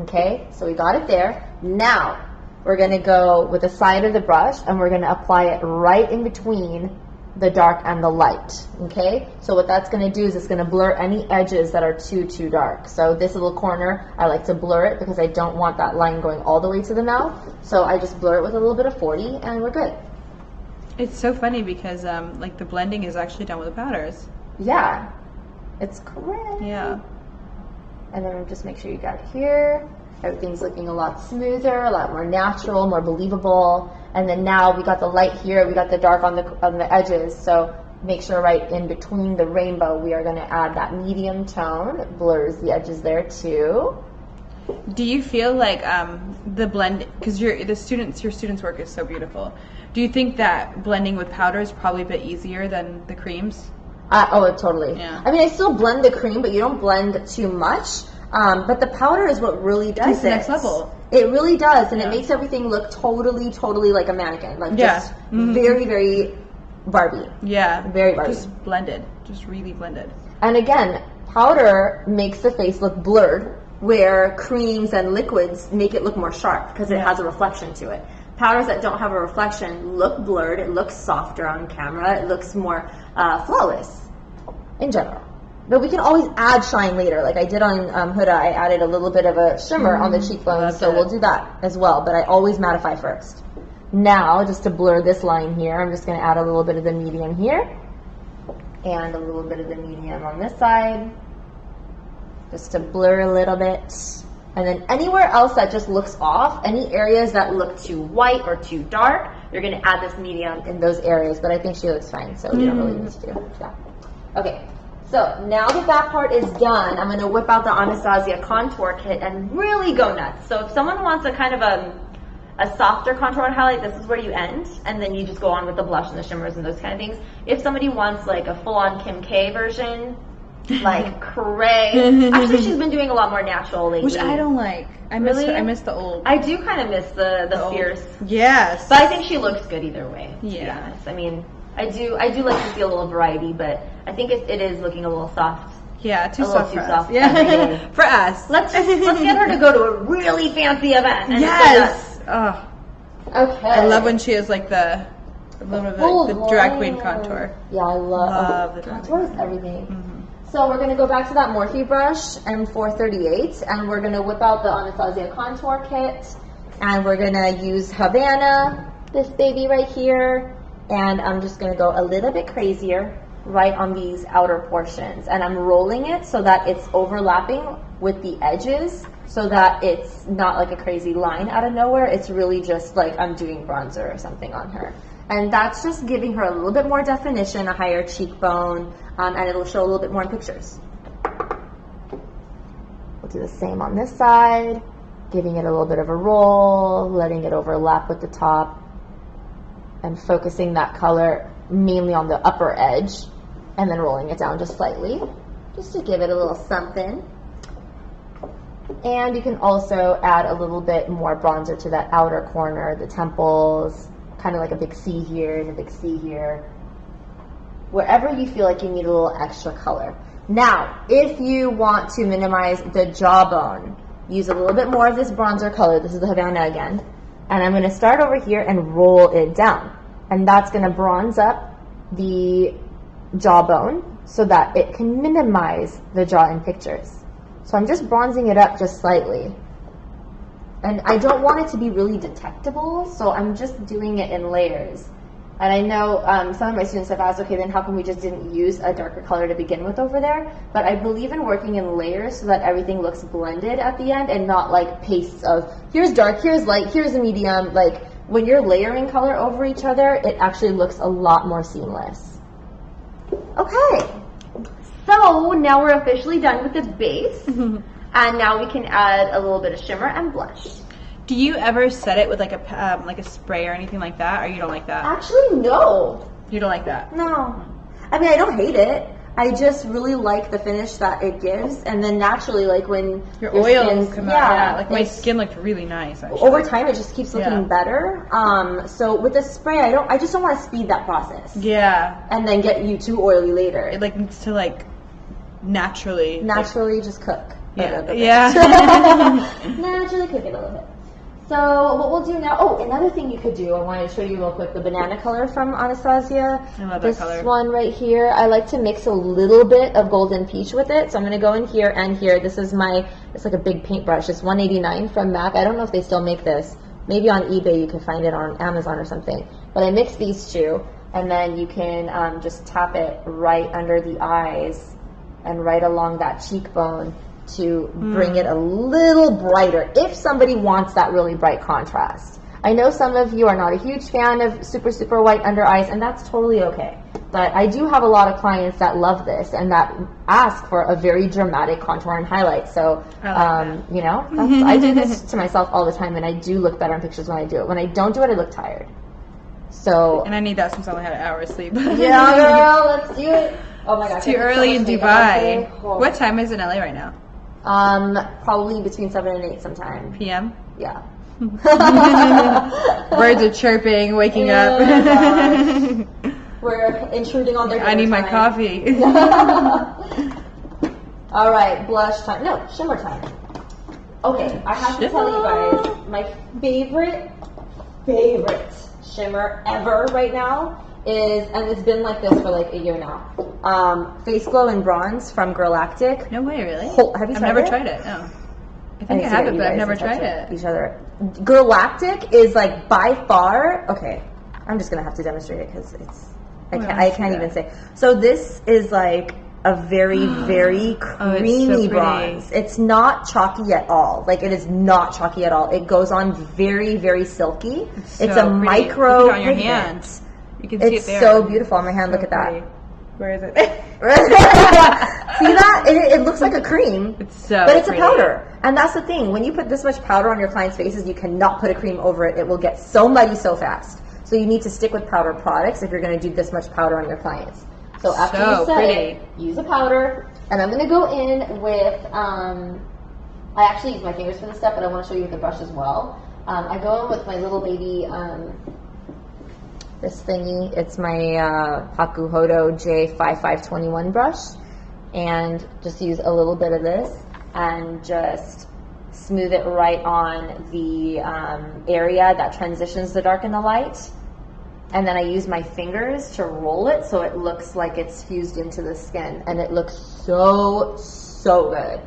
Okay, so we got it there. Now we're going to go with the side of the brush and we're going to apply it right in between the dark and the light. Okay, so what that's going to do is it's going to blur any edges that are too dark. So this little corner, I like to blur it because I don't want that line going all the way to the mouth. So I just blur it with a little bit of 40 and we're good. It's so funny because like the blending is actually done with the powders. Yeah, it's correct. Yeah. And then just make sure you got it here. Everything's looking a lot smoother, a lot more natural, more believable. And then now we got the light here, we got the dark on the edges. So make sure right in between the rainbow, we are going to add that medium tone. It blurs the edges there too. Do you feel like the blend, because your students' work is so beautiful. Do you think that blending with powder is probably a bit easier than the creams? Oh, totally. Yeah. I mean, I still blend the cream, but you don't blend too much. But the powder is what really does it. Next level. It really does, and it makes everything look totally like a mannequin. Like just very, very Barbie. Yeah. Very Barbie. Just blended. Just really blended. And again, powder makes the face look blurred, where creams and liquids make it look more sharp because it has a reflection to it. Powders that don't have a reflection look blurred. It looks softer on camera. It looks more flawless in general. But we can always add shine later. Like I did on Huda, I added a little bit of a shimmer on the cheekbones, so we'll do that as well. But I always mattify first. Now, just to blur this line here, I'm just going to add a little bit of the medium here. And a little bit of the medium on this side. Just to blur a little bit. And then anywhere else that just looks off, any areas that look too white or too dark, you're going to add this medium in those areas. But I think she looks fine, so we don't really need to do that. Okay. So now the back part is done, I'm going to whip out the Anastasia contour kit and really go nuts. So if someone wants a kind of a softer contour and highlight, this is where you end, and then you just go on with the blush and the shimmers and those kind of things. If somebody wants like a full-on Kim K version, like cray, actually she's been doing a lot more natural lately. Which I don't like. I miss the old. I do kind of miss the fierce. Yes. But I think she looks good either way, to be Yeah. honest. I mean, I do like to see a little variety, but I think it is looking a little soft. Yeah, too soft for us. Yeah, for us. Let's get her to go to a really fancy event. And yes. Oh. Okay. I love when she has like the drag queen contour. Yeah, I love the contour is everything. Mm-hmm. So we're gonna go back to that Morphe brush M438, and we're gonna whip out the Anastasia contour kit, and we're gonna use Havana, this baby right here. And I'm just going to go a little bit crazier right on these outer portions. And I'm rolling it so that it's overlapping with the edges so that it's not like a crazy line out of nowhere. It's really just like I'm doing bronzer or something on her. And that's just giving her a little bit more definition, a higher cheekbone, and it'll show a little bit more in pictures. We'll do the same on this side, giving it a little bit of a roll, letting it overlap with the top. And focusing that color mainly on the upper edge and then rolling it down just slightly, just to give it a little something. And you can also add a little bit more bronzer to that outer corner, the temples, kind of like a big C here and a big C here. Wherever you feel like you need a little extra color. Now, if you want to minimize the jawbone, use a little bit more of this bronzer color. This is the Havana again. And I'm going to start over here and roll it down. And that's going to bronze up the jawbone so that it can minimize the jaw in pictures. So I'm just bronzing it up just slightly. And I don't want it to be really detectable, so I'm just doing it in layers. And I know some of my students have asked, okay, then how come we just didn't use a darker color to begin with over there? But I believe in working in layers so that everything looks blended at the end and not like pastes of here's dark, here's light, here's a medium. Like when you're layering color over each other, it actually looks a lot more seamless. Okay, so now we're officially done with the base. And now we can add a little bit of shimmer and blush. Do you ever set it with like a spray or anything like that, or you don't like that? Actually, no. You don't like that? No. I mean, I don't hate it. I just really like the finish that it gives, and then naturally, like when your oils come out, like my skin looked really nice. Actually. Over time, it just keeps looking better. So with the spray, I just don't want to speed that process. Yeah. And then get you too oily later. It like needs to like naturally just cook. Yeah. Naturally cook it a little bit. So what we'll do now, another thing you could do, I wanted to show you real quick, the banana color from Anastasia. I love that color. This one right here, I like to mix a little bit of golden peach with it. So I'm going to go in here and here. This is it's like a big paintbrush. It's $189 from MAC. I don't know if they still make this. Maybe on eBay you can find it on Amazon or something. But I mix these two, and then you can just tap it right under the eyes and right along that cheekbone to bring it a little brighter if somebody wants that really bright contrast. I know some of you are not a huge fan of super, super white under eyes, and that's totally okay. But I do have a lot of clients that love this and that ask for a very dramatic contour and highlight. So, you know, I do this to myself all the time, and I do look better in pictures when I do it. When I don't do it, I look tired. So, and I need that since I only had an hour of sleep. Yeah, girl, let's do it. Oh my gosh. It's too early in Dubai. What time is it in LA right now? Probably between 7 and 8 sometime. PM? Yeah. Birds are chirping, waking up. We're intruding on their I need my coffee. All right, blush time. No, shimmer time. Okay, I have to tell you guys, my favorite shimmer ever right now is, and it's been like this for like a year now, Face Glow in Bronze from Girlactic. No way, really? Have you tried it? I've never tried it, no. I think I have it, but I've never tried it. Each other. Girlactic is like by far, okay, I'm just going to have to demonstrate it because I can't even say. So this is like a very, very creamy bronze. It's not chalky at all. Like, it is not chalky at all. It goes on very, very silky. It's a micro on your hands. You can see it there. It's so beautiful on my hand. Look at that. Where is it? See that? It looks like a cream. But it's a powder. And that's the thing. When you put this much powder on your clients' faces, you cannot put a cream over it. It will get so muddy so fast. So you need to stick with powder products if you're going to do this much powder on your clients. So after you set it, use a powder. And I'm going to go in with, I actually use my fingers for this stuff, but I want to show you with the brush as well. I go in with my little baby, this thingy. It's my Haku Hodo J5521 brush. And just use a little bit of this and just smooth it right on the area that transitions the dark and the light. And then I use my fingers to roll it so it looks like it's fused into the skin. And it looks so, so good.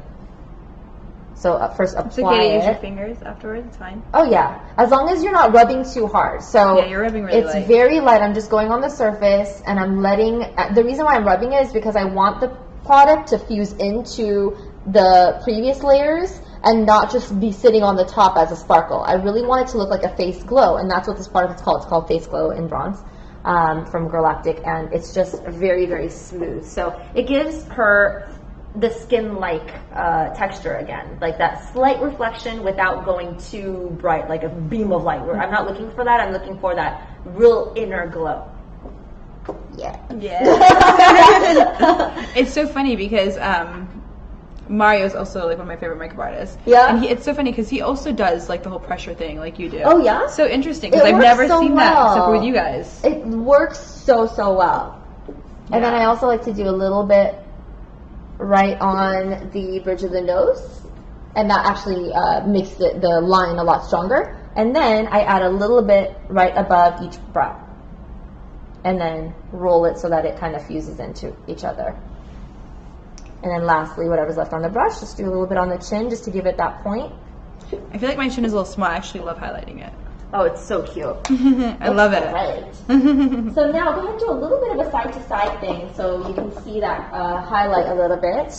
So first apply it. It's okay to use your fingers afterwards, it's fine. Oh yeah, as long as you're not rubbing too hard. So yeah, you're rubbing really light. It's very light. I'm just going on the surface and I'm letting, the reason why I'm rubbing it is because I want the product to fuse into the previous layers and not just be sitting on the top as a sparkle. I really want it to look like a face glow, and that's what this product is called. It's called Face Glow in Bronze from Girlactic, and it's just very, very smooth. So it gives her the skin-like texture again, like that slight reflection without going too bright, like a beam of light. Where I'm not looking for that. I'm looking for that real inner glow. Yeah. It's so funny because Mario is also like one of my favorite makeup artists. Yeah. And it's so funny because he also does like the whole pressure thing like you do. Oh yeah? So interesting because I've never seen that except for with you guys. It works so, so well. And then I also like to do a little bit right on the bridge of the nose. And that actually makes the line a lot stronger. And then I add a little bit right above each brow. And then roll it so that it kind of fuses into each other. And then lastly, whatever's left on the brush, just do a little bit on the chin just to give it that point. I feel like my chin is a little small. I actually love highlighting it. Oh, it's so cute. I love it. So now go ahead and do a little bit of a side-to-side thing so you can see that highlight a little bit.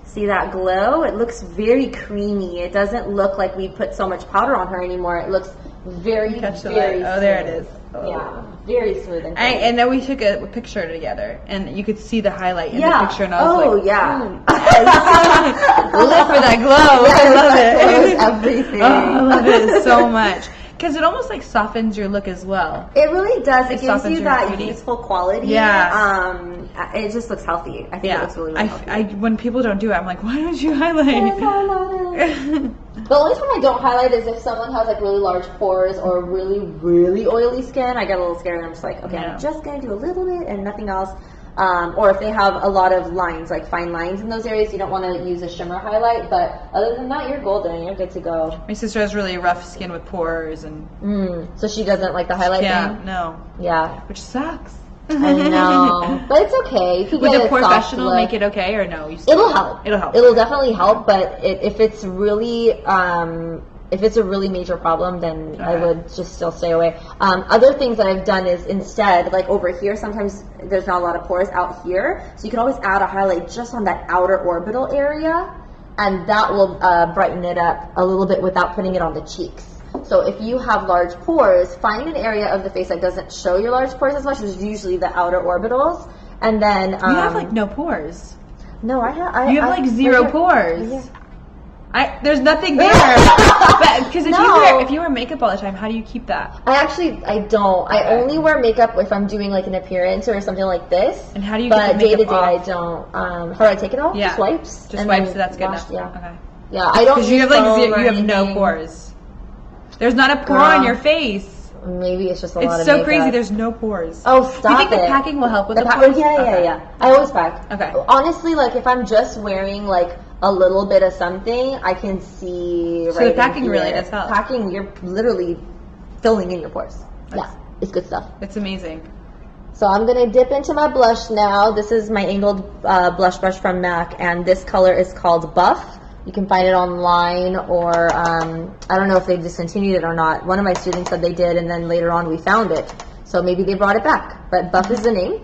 See that glow? It looks very creamy. It doesn't look like we put so much powder on her anymore. It looks very, very smooth. Oh, there it is. Oh. Yeah, very smooth and and then we took a picture together, and you could see the highlight in the picture, and I was live for that glow. I love it. Everything. Oh, I love it so much. Because it almost like softens your look as well. It really does. It gives you that beauty. youthful quality. Yeah. It just looks healthy. I think it looks really, really healthy. When people don't do it, I'm like, why don't you highlight? The only time I don't highlight is if someone has like really large pores or really, really oily skin. I get a little scared and I'm just like, okay, I'm just going to do a little bit and nothing else. Or if they have a lot of lines, like fine lines in those areas, you don't want to use a shimmer highlight. But other than that, you're golden. You're good to go. My sister has really rough skin with pores, and so she doesn't like the highlight thing? No. Yeah. Which sucks. I know. But it's okay. If you Would get a professional make it okay, or no? It'll help. It'll help. It'll definitely help, but if it's really... if it's a really major problem, then I would just still stay away. Other things that I've done is instead, like over here, sometimes there's not a lot of pores out here, so you can always add a highlight just on that outer orbital area, and that will brighten it up a little bit without putting it on the cheeks. So if you have large pores, find an area of the face that doesn't show your large pores as much, which is usually the outer orbitals, and then... you have like no pores. No, I have... You have like zero pores. Right. There's nothing there. Because if you wear makeup all the time, how do you keep that? I don't. I only wear makeup if I'm doing like an appearance or something like this. And how do you get the makeup off? Day to day, I don't. How do I take it off? Yeah. Just wipes. Just wipes, so that's good enough. Yeah. Okay. Yeah, I don't. Because you have like you have no pores. There's not a pore on your face. Maybe it's just a lot of makeup. It's so crazy. There's no pores. Oh, stop it. Do you think the packing will help with the pores? Yeah. I always pack. Okay. Honestly, like if I'm just wearing like a little bit of something, I can see. So the packing really does help. Packing, you're literally filling in your pores. Yeah, it's good stuff. It's amazing. So I'm gonna dip into my blush now. This is my angled blush brush from MAC, and this color is called Buff. You can find it online, or I don't know if they discontinued it or not. One of my students said they did, and then later on we found it. So maybe they brought it back. But Buff is the name.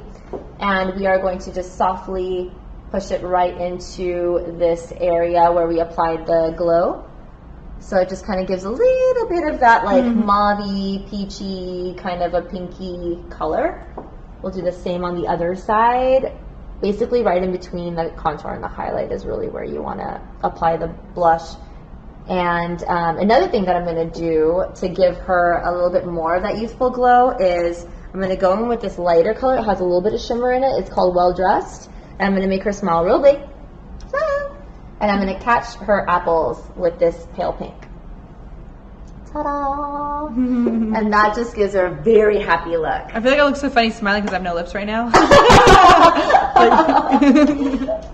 And we are going to just softly push it right into this area where we applied the glow. So it just kind of gives a little bit of that like mauve-y, peachy, kind of a pinky color. We'll do the same on the other side. Basically right in between the contour and the highlight is really where you want to apply the blush. And another thing that I'm going to do to give her a little bit more of that youthful glow is I'm going to go in with this lighter color. It has a little bit of shimmer in it. It's called Well Dressed. And I'm going to make her smile real big. And I'm going to catch her apples with this pale pink. Ta-da! And that just gives her a very happy look. I feel like I look so funny smiling because I have no lips right now.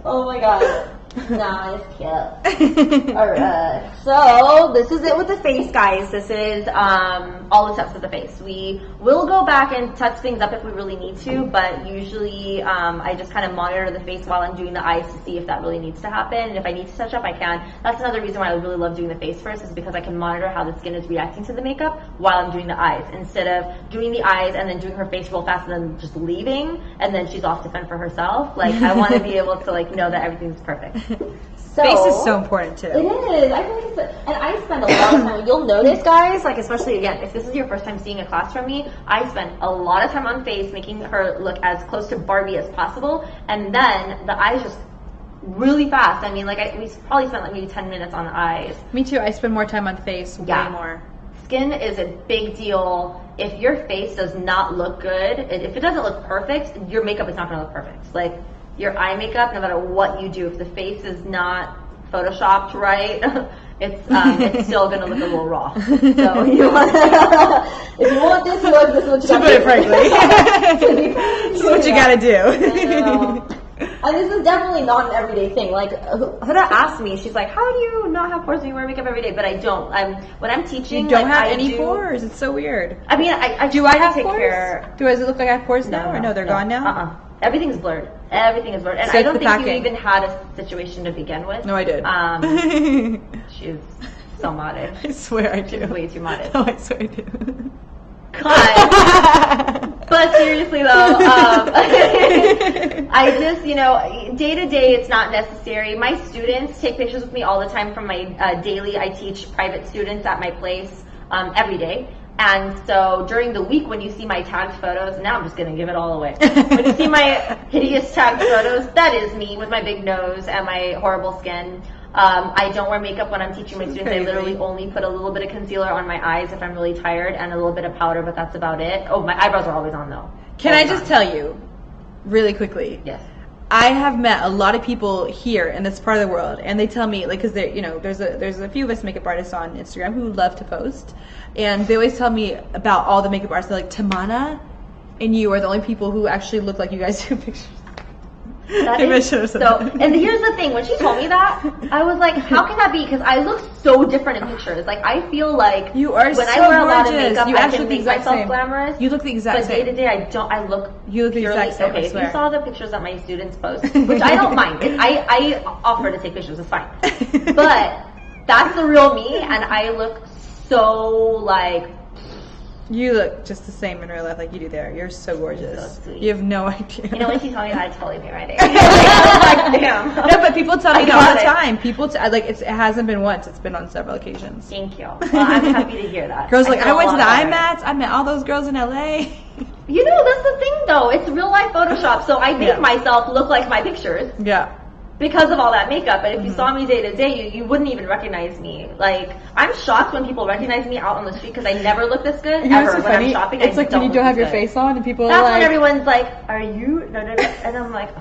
Oh my god. Nice, cute. Alright. So, this is it with the face, guys. This is all the steps of the face. We will go back and touch things up if we really need to, but usually I just kind of monitor the face while I'm doing the eyes to see if that really needs to happen. And if I need to touch up, I can. That's another reason why I really love doing the face first, is because I can monitor how the skin is reacting to the makeup while I'm doing the eyes, instead of doing the eyes and then doing her face real fast and then just leaving, and then she's off to fend for herself. Like, I want to be able to like know that everything's perfect. So, face is so important too. It is. I think it's, and I spend a lot of time. You'll notice, guys, like especially again, if this is your first time seeing a class from me, I spend a lot of time on face, making her look as close to Barbie as possible, and then the eyes just really fast. I mean, like we probably spent like maybe 10 minutes on the eyes. Me too. I spend more time on face, way more. Skin is a big deal. If your face does not look good, if it doesn't look perfect, your makeup is not going to look perfect. Like your eye makeup, no matter what you do, if the face is not photoshopped right, it's still going to look a little raw. So if you want this look, this is what you got to do. To put it frankly. This is what you got to do. And this is definitely not an everyday thing. Like, Huda asked me, she's like, how do you not have pores when you wear makeup every day? But I don't. When I'm teaching, you don't have any pores. It's so weird. I mean, I do I have take pores? Care. Does it look like I have pores now? Or no, they're gone now? Everything's blurred. Everything is blurred. And so I don't think you even had a situation to begin with. No, I did. She's so modest. I swear I do. She's way too modest. No, I swear I do. God. But seriously though, I just, day to day it's not necessary. My students take pictures with me all the time from my daily. I teach private students at my place every day. And so during the week when you see my tagged photos, now I'm just going to give it all away. When you see my hideous tagged photos, that is me with my big nose and my horrible skin. I don't wear makeup when I'm teaching my students. I literally only put a little bit of concealer on my eyes if I'm really tired and a little bit of powder, but that's about it. Oh, my eyebrows are always on though. Can I just tell you, really quickly? Yes. I have met a lot of people here in this part of the world, and they tell me, like, because there's a few of us makeup artists on Instagram who love to post, and they always tell me about all the makeup artists. They're like, Tamana and you are the only people who actually look like you guys do pictures. That is so, and here's the thing, when she told me that, I was like, how can that be? Because I look so different in pictures. Like, I feel like you are when so I wear a lot of gorgeous. makeup, You I actually can make myself glamorous. You look the exact same. But day to day, I look You look the purely, exact same, okay, I swear. if you saw the pictures that my students post, which I don't mind. I offer to take pictures, it's fine. But that's the real me, and I look so, like... You look just the same in real life like you do there. You're so gorgeous. So sweet. You have no idea. You know, when she told me that, it totally made my day. Like, damn. No, but people tell me that all the time. People, it hasn't been once. It's been on several occasions. Thank you. Well, I'm happy to hear that. Girls like, I went to the IMATs. I met all those girls in LA. You know, that's the thing, though. It's real life Photoshop, so I make myself look like my pictures. Yeah. Because of all that makeup, but if you saw me day to day, you wouldn't even recognize me. Like, I'm shocked when people recognize me out on the street because I never look this good ever. When I'm shopping, it's like when you don't have your face on and people That's are like... when everyone's like, are you... No. And I'm like...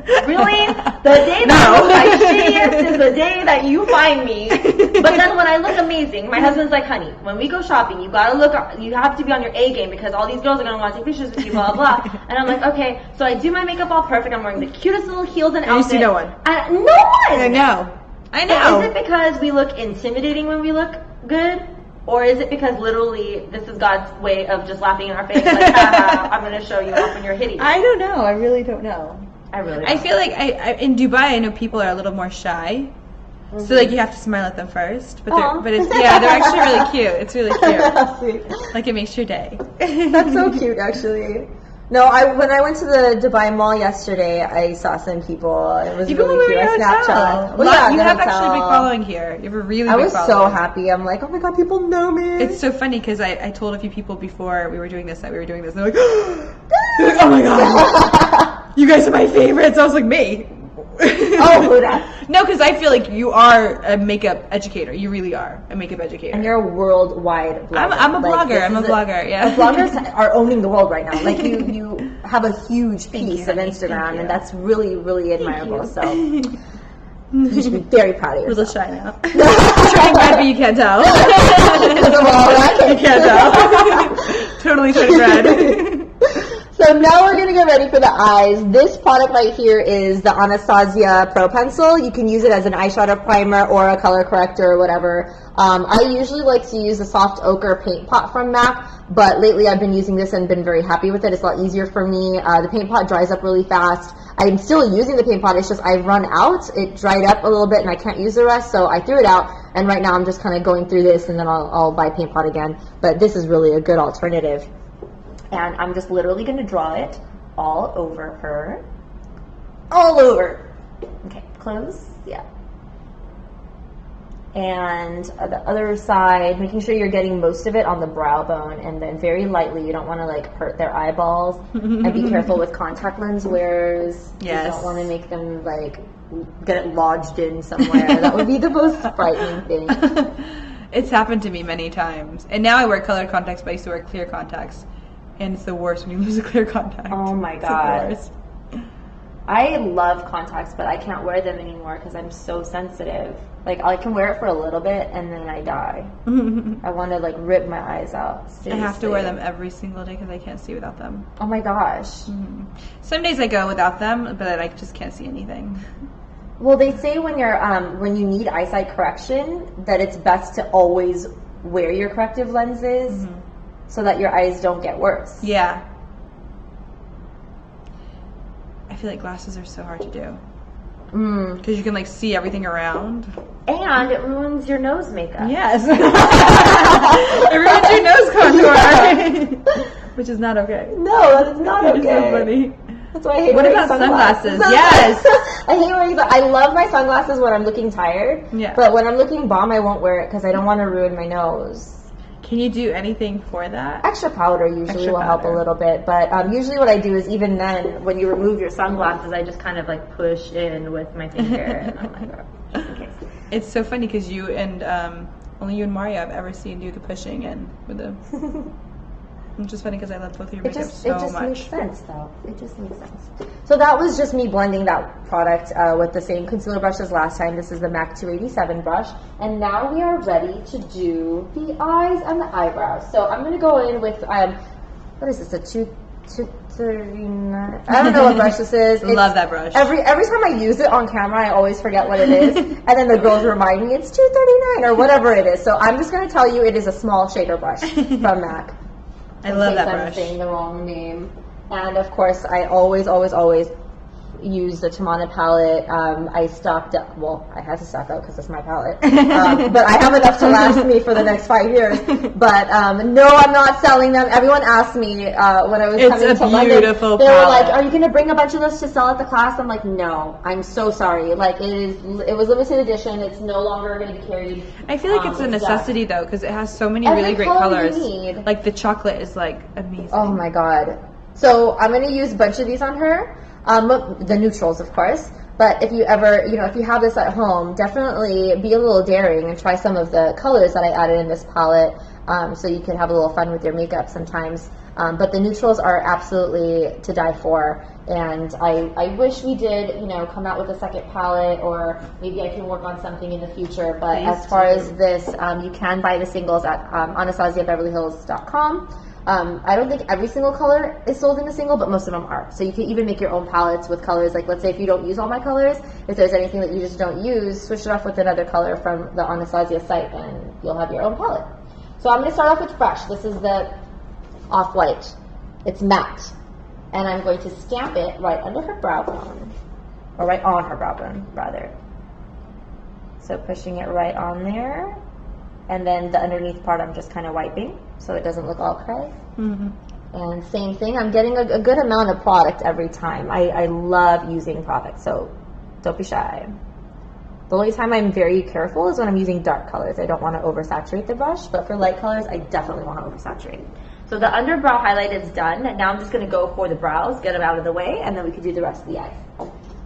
Really? The day that I look my shittiest is the day that you find me. But then when I look amazing, my husband's like, honey, when we go shopping, you have to be on your A game because all these girls are going to want to take pictures with you, blah, blah, blah. And I'm like, okay. So I do my makeup all perfect. I'm wearing the cutest little heels and outfit. You see no one. No one! I know. So is it because we look intimidating when we look good? Or is it because literally this is God's way of just laughing in our face? Like, haha, I'm going to show you off when you're hideous. I don't know. I really don't know. I feel like in Dubai, I know people are a little more shy, so like you have to smile at them first. But they're actually really cute. It's really cute. Like it makes your day. That's so cute, actually. No, when I went to the Dubai Mall yesterday, I saw some people. It was really cute. I Snapchat. Well, you have actually a big following here. You have a really big following. I was so happy. I'm like, oh my god, people know me. It's so funny because I told a few people before we were doing this that we were doing this, and they're like, oh my god. You guys are my favorites. I was like, me. Who that? No, because I feel like you are a makeup educator. You really are a makeup educator. And you're a worldwide blogger. I'm a blogger. I'm a blogger, yeah. Bloggers are owning the world right now. Like, you have a huge piece of Instagram, and that's really, really admirable. So you should be very proud of yourself. A little shy now. Turning red, but you can't tell. You can't tell. Totally turning red. So now we're going to get ready for the eyes. This product right here is the Anastasia Pro Pencil. You can use it as an eyeshadow primer or a color corrector or whatever. I usually like to use the Soft Ochre Paint Pot from MAC, but lately I've been using this and been very happy with it. It's a lot easier for me. The paint pot dries up really fast. I'm still using the paint pot. It's just I've run out. It dried up a little bit and I can't use the rest, so I threw it out. And right now I'm just kind of going through this, and then I'll buy paint pot again. But this is really a good alternative. And I'm just literally going to draw it all over her. All over. Okay, close. Yeah. And the other side, making sure you're getting most of it on the brow bone, and then very lightly. You don't want to like hurt their eyeballs. And be careful with contact lens wearers. Yes. You don't want to make them like get it lodged in somewhere. That would be the most frightening thing. It's happened to me many times. And now I wear colored contacts, but I used to wear clear contacts. And it's the worst when you lose a clear contact. Oh my god. It's the worst. I love contacts, but I can't wear them anymore because I'm so sensitive. Like, I can wear it for a little bit and then I die. I want to like rip my eyes out. Seriously. I have to wear them every single day because I can't see without them. Oh my gosh. Some days I go without them, but I just can't see anything. Well, they say when you need eyesight correction that it's best to always wear your corrective lenses. So that your eyes don't get worse. Yeah. I feel like glasses are so hard to do. Because you can like see everything around. And it ruins your nose makeup. Yes. It ruins your nose contour. Which is not okay. No, that is not okay. It's so funny. That's why I hate What wearing about sunglasses? Yes. I hate wearing I love my sunglasses when I'm looking tired. Yeah. But when I'm looking bomb, I won't wear it because I don't want to ruin my nose. Can you do anything for that? Extra powder usually will help a little bit, but usually what I do is even then, when you remove your sunglasses, I just kind of like push in with my finger, and I'm like, oh, in case. It's so funny because you and only you and Mario I've ever seen do the pushing and with the. Which is funny because I love both of your makeup so much. It just makes sense, though. It just makes sense. So that was just me blending that product with the same concealer brush as last time. This is the MAC 287 brush. And now we are ready to do the eyes and the eyebrows. So I'm going to go in with, what is this, a 239? I don't know what brush this is. Love that brush. Every time I use it on camera, I always forget what it is. And then the girls remind me it's 239 or whatever it is. So I'm just going to tell you it is a small shader brush from MAC. I love that brush. I'm saying the wrong name. And of course, I always use the Tamana palette. I stocked up. Well, I had to stock up because it's my palette. But I have enough to last me for the next 5 years. But no, I'm not selling them. Everyone asked me when I was coming to London. They were like, "Are you going to bring a bunch of this to sell at the class?" I'm like, "No, I'm so sorry. Like it was limited edition. It's no longer going to be carried." I feel like it's a necessity though because it has so many really great colors. Like the chocolate is like amazing. Oh my god. So I'm going to use a bunch of these on her. The neutrals, of course. But if you ever, if you have this at home, definitely be a little daring and try some of the colors that I added in this palette, so you can have a little fun with your makeup sometimes. But the neutrals are absolutely to die for. And I wish we did, come out with a second palette, or maybe I can work on something in the future. But as far as this, you can buy the singles at AnastasiaBeverlyHills.com. I don't think every single color is sold in a single, but most of them are. So you can even make your own palettes with colors. Like, let's say if you don't use all my colors, if there's anything that you just don't use, switch it off with another color from the Anastasia site, and you'll have your own palette. So I'm going to start off with brush. This is the Off-White. It's matte. And I'm going to stamp it right under her brow bone. Or right on her brow bone, rather. So pushing it right on there. And then the underneath part I'm just kind of wiping so it doesn't look all cray. Mm-hmm. And same thing, I'm getting a good amount of product every time. I love using product, so don't be shy. The only time I'm very careful is when I'm using dark colors. I don't want to oversaturate the brush, but for light colors, I definitely want to oversaturate. So the underbrow highlight is done. Now I'm just going to go for the brows, get them out of the way, and then we can do the rest of the eye.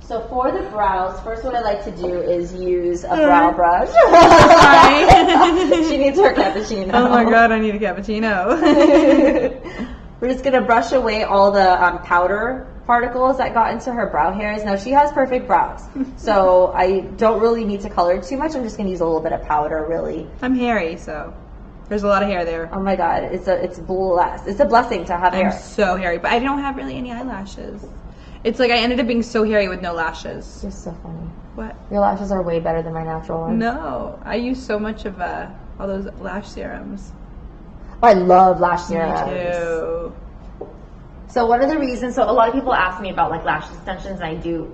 So for the brows, first what I like to do is use a brow brush. She needs her cappuccino. Oh my god, I need a cappuccino. We're just going to brush away all the powder particles that got into her brow hairs. Now she has perfect brows, so I don't really need to color too much. I'm just going to use a little bit of powder, really. I'm hairy, so there's a lot of hair there. Oh my god, it's a blessing to have hair. I'm so hairy, but I don't have really any eyelashes. It's like I ended up being so hairy with no lashes. You're so funny. What? Your lashes are way better than my natural ones. No, I use so much of all those lash serums. Oh, I love lash serums. Me too. So one of the reasons, so a lot of people ask me about like lash extensions, and I do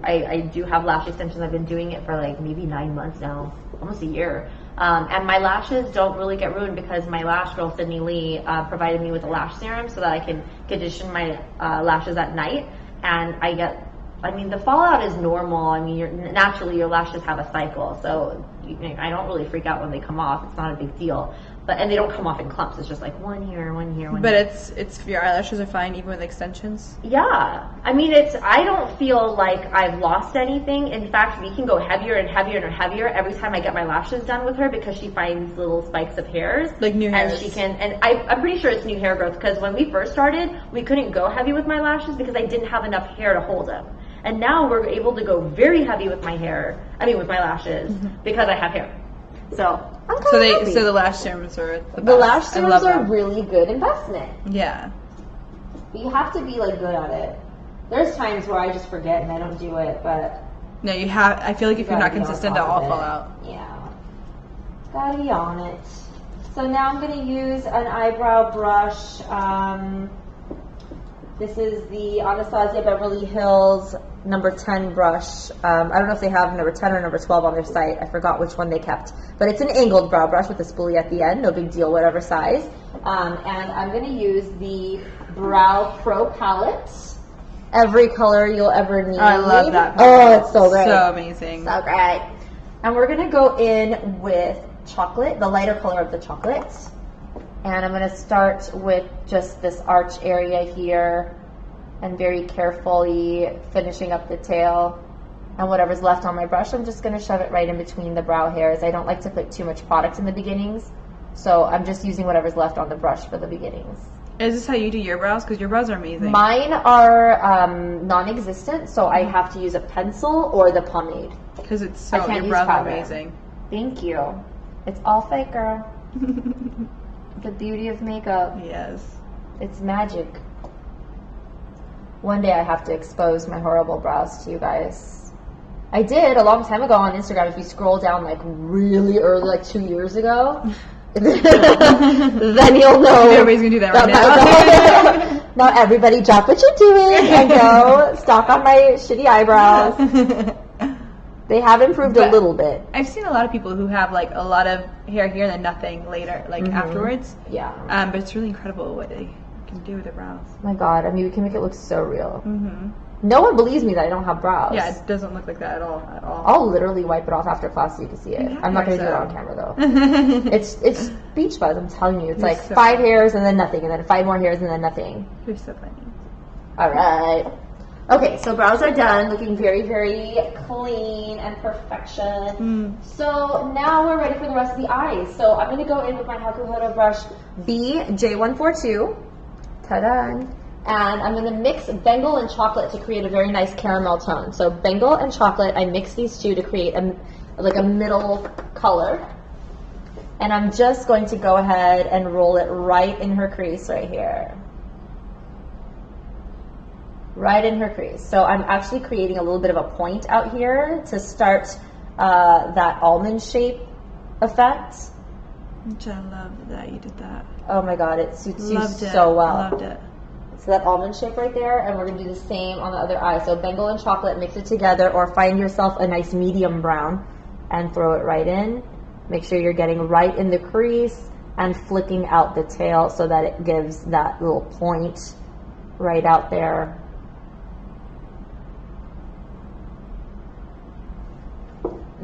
have lash extensions. I've been doing it for like maybe 9 months now, almost a year. And my lashes don't really get ruined because my lash girl, Sydney Lee, provided me with a lash serum so that I can condition my lashes at night. And the fallout is normal. I mean, naturally your lashes have a cycle, so I don't really freak out when they come off. It's not a big deal. And they don't come off in clumps. It's just like one here, one here, one here. But it's your eyelashes are fine even with extensions? Yeah. I mean, I don't feel like I've lost anything. In fact, we can go heavier and heavier and heavier every time I get my lashes done with her because she finds little spikes of hairs. Like new hairs. And I'm pretty sure it's new hair growth because when we first started, we couldn't go heavy with my lashes because I didn't have enough hair to hold them. And now we're able to go very heavy with my lashes because I have hair. So the lash serums are the best. The lash serums are really good investment. Yeah. But you have to be like good at it. There's times where I just forget and I don't do it, but no, you have. I feel like if you're not consistent, they'll all fall out. Yeah. Gotta be on it. So now I'm gonna use an eyebrow brush. This is the Anastasia Beverly Hills number 10 brush. I don't know if they have number 10 or number 12 on their site. I forgot which one they kept. But it's an angled brow brush with a spoolie at the end. No big deal, whatever size. And I'm going to use the Brow Pro palette. Every color you'll ever need. Oh, I love that palette. Oh, it's so great. So amazing. So great. And we're going to go in with chocolate, the lighter color of the chocolate. And I'm going to start with just this arch area here and very carefully finishing up the tail. And whatever's left on my brush, I'm just going to shove it right in between the brow hairs. I don't like to put too much product in the beginnings, so I'm just using whatever's left on the brush for the beginnings. Is this how you do your brows? Because your brows are amazing. Mine are non-existent, so I have to use a pencil or the pomade. Because it's so, your brows are amazing. Thank you. It's all fake, girl. The beauty of makeup. Yes. It's magic. One day I have to expose my horrible brows to you guys. I did a long time ago on Instagram. If you scroll down like really early, like 2 years ago, then you'll know. Everybody's gonna do that right now. Now everybody drop what you're doing and go stalk on my shitty eyebrows. They have improved a little bit. I've seen a lot of people who have like a lot of hair here and then nothing later, like afterwards. Yeah. But it's really incredible what they can do with their brows. Oh my God, I mean, we can make it look so real. No one believes me that I don't have brows. Yeah, it doesn't look like that at all. I'll literally wipe it off after class so you can see it. I'm not going to do it on camera though. It's beach fuzz, I'm telling you. It's like so 5 hairs and then nothing, and then 5 more hairs and then nothing. You're so funny. All right. Okay, so brows are done, looking very, very clean and perfection. So now we're ready for the rest of the eyes. So I'm going to go in with my Hakuhodo brush BJ142. Ta-da! And I'm going to mix Bengal and chocolate to create a very nice caramel tone. So Bengal and chocolate, I mix these two to create a middle color. And I'm just going to go ahead and roll it right in her crease right here. Right in her crease. So I'm actually creating a little bit of a point out here to start that almond shape effect. Which I love that you did that. Oh my God, it suits you so well. I loved it. So that almond shape right there, and we're going to do the same on the other eye. So Bengal and chocolate, mix it together, or find yourself a nice medium brown and throw it right in. Make sure you're getting right in the crease and flicking out the tail so that it gives that little point right out there.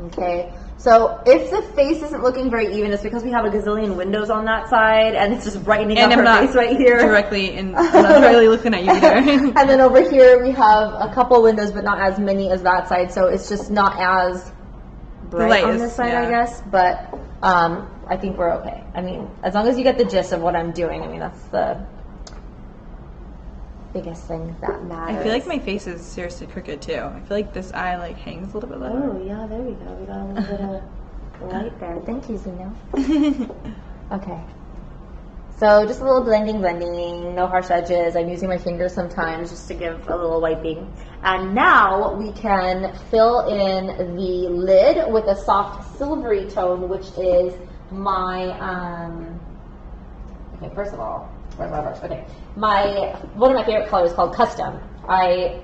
Okay, so if the face isn't looking very even, it's because we have a gazillion windows on that side, and it's just brightening up her face right here. I'm not directly looking at you either. And then over here we have a couple windows, but not as many as that side, so it's just not as bright on this side, I guess. But I think we're okay. I mean, as long as you get the gist of what I'm doing, I mean, that's the biggest thing that matters. I feel like my face is seriously crooked too. I feel like this eye like hangs a little bit lower. Oh yeah, there we go. We got a little bit of light there. Thank you, Zeno. Okay. So just a little blending, no harsh edges. I'm using my fingers sometimes just to give a little wiping. And now we can fill in the lid with a soft silvery tone, which is my, okay, first of all, where's my brush? Okay. One of my favorite colors is called Custom. I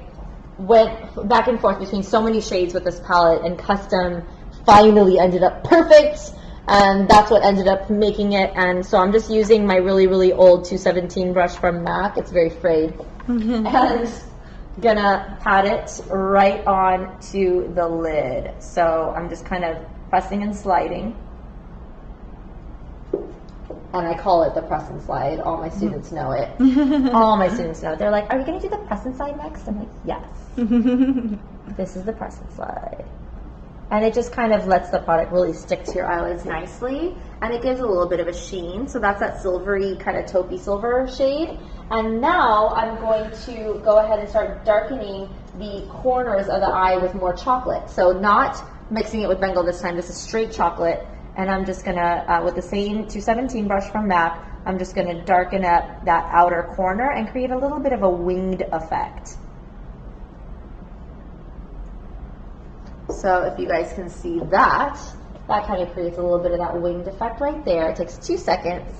went back and forth between so many shades with this palette, and Custom finally ended up perfect, and that's what ended up making it. And so I'm just using my really, really old 217 brush from MAC. It's very frayed. And gonna pat it right on to the lid. So I'm just kind of pressing and sliding. And I call it the press and slide. All my students know it. All my students know it. They're like, are you going to do the press and slide next? I'm like, yes. This is the press and slide. And it just kind of lets the product really stick to your eyelids nicely. And it gives a little bit of a sheen. So that's that silvery, kind of taupey silver shade. And now I'm going to go ahead and start darkening the corners of the eye with more chocolate. So not mixing it with Bengal this time. This is straight chocolate. And I'm just going to, with the same 217 brush from MAC, I'm just going to darken up that outer corner and create a little bit of a winged effect. So if you guys can see that, that kind of creates a little bit of that winged effect right there. It takes 2 seconds.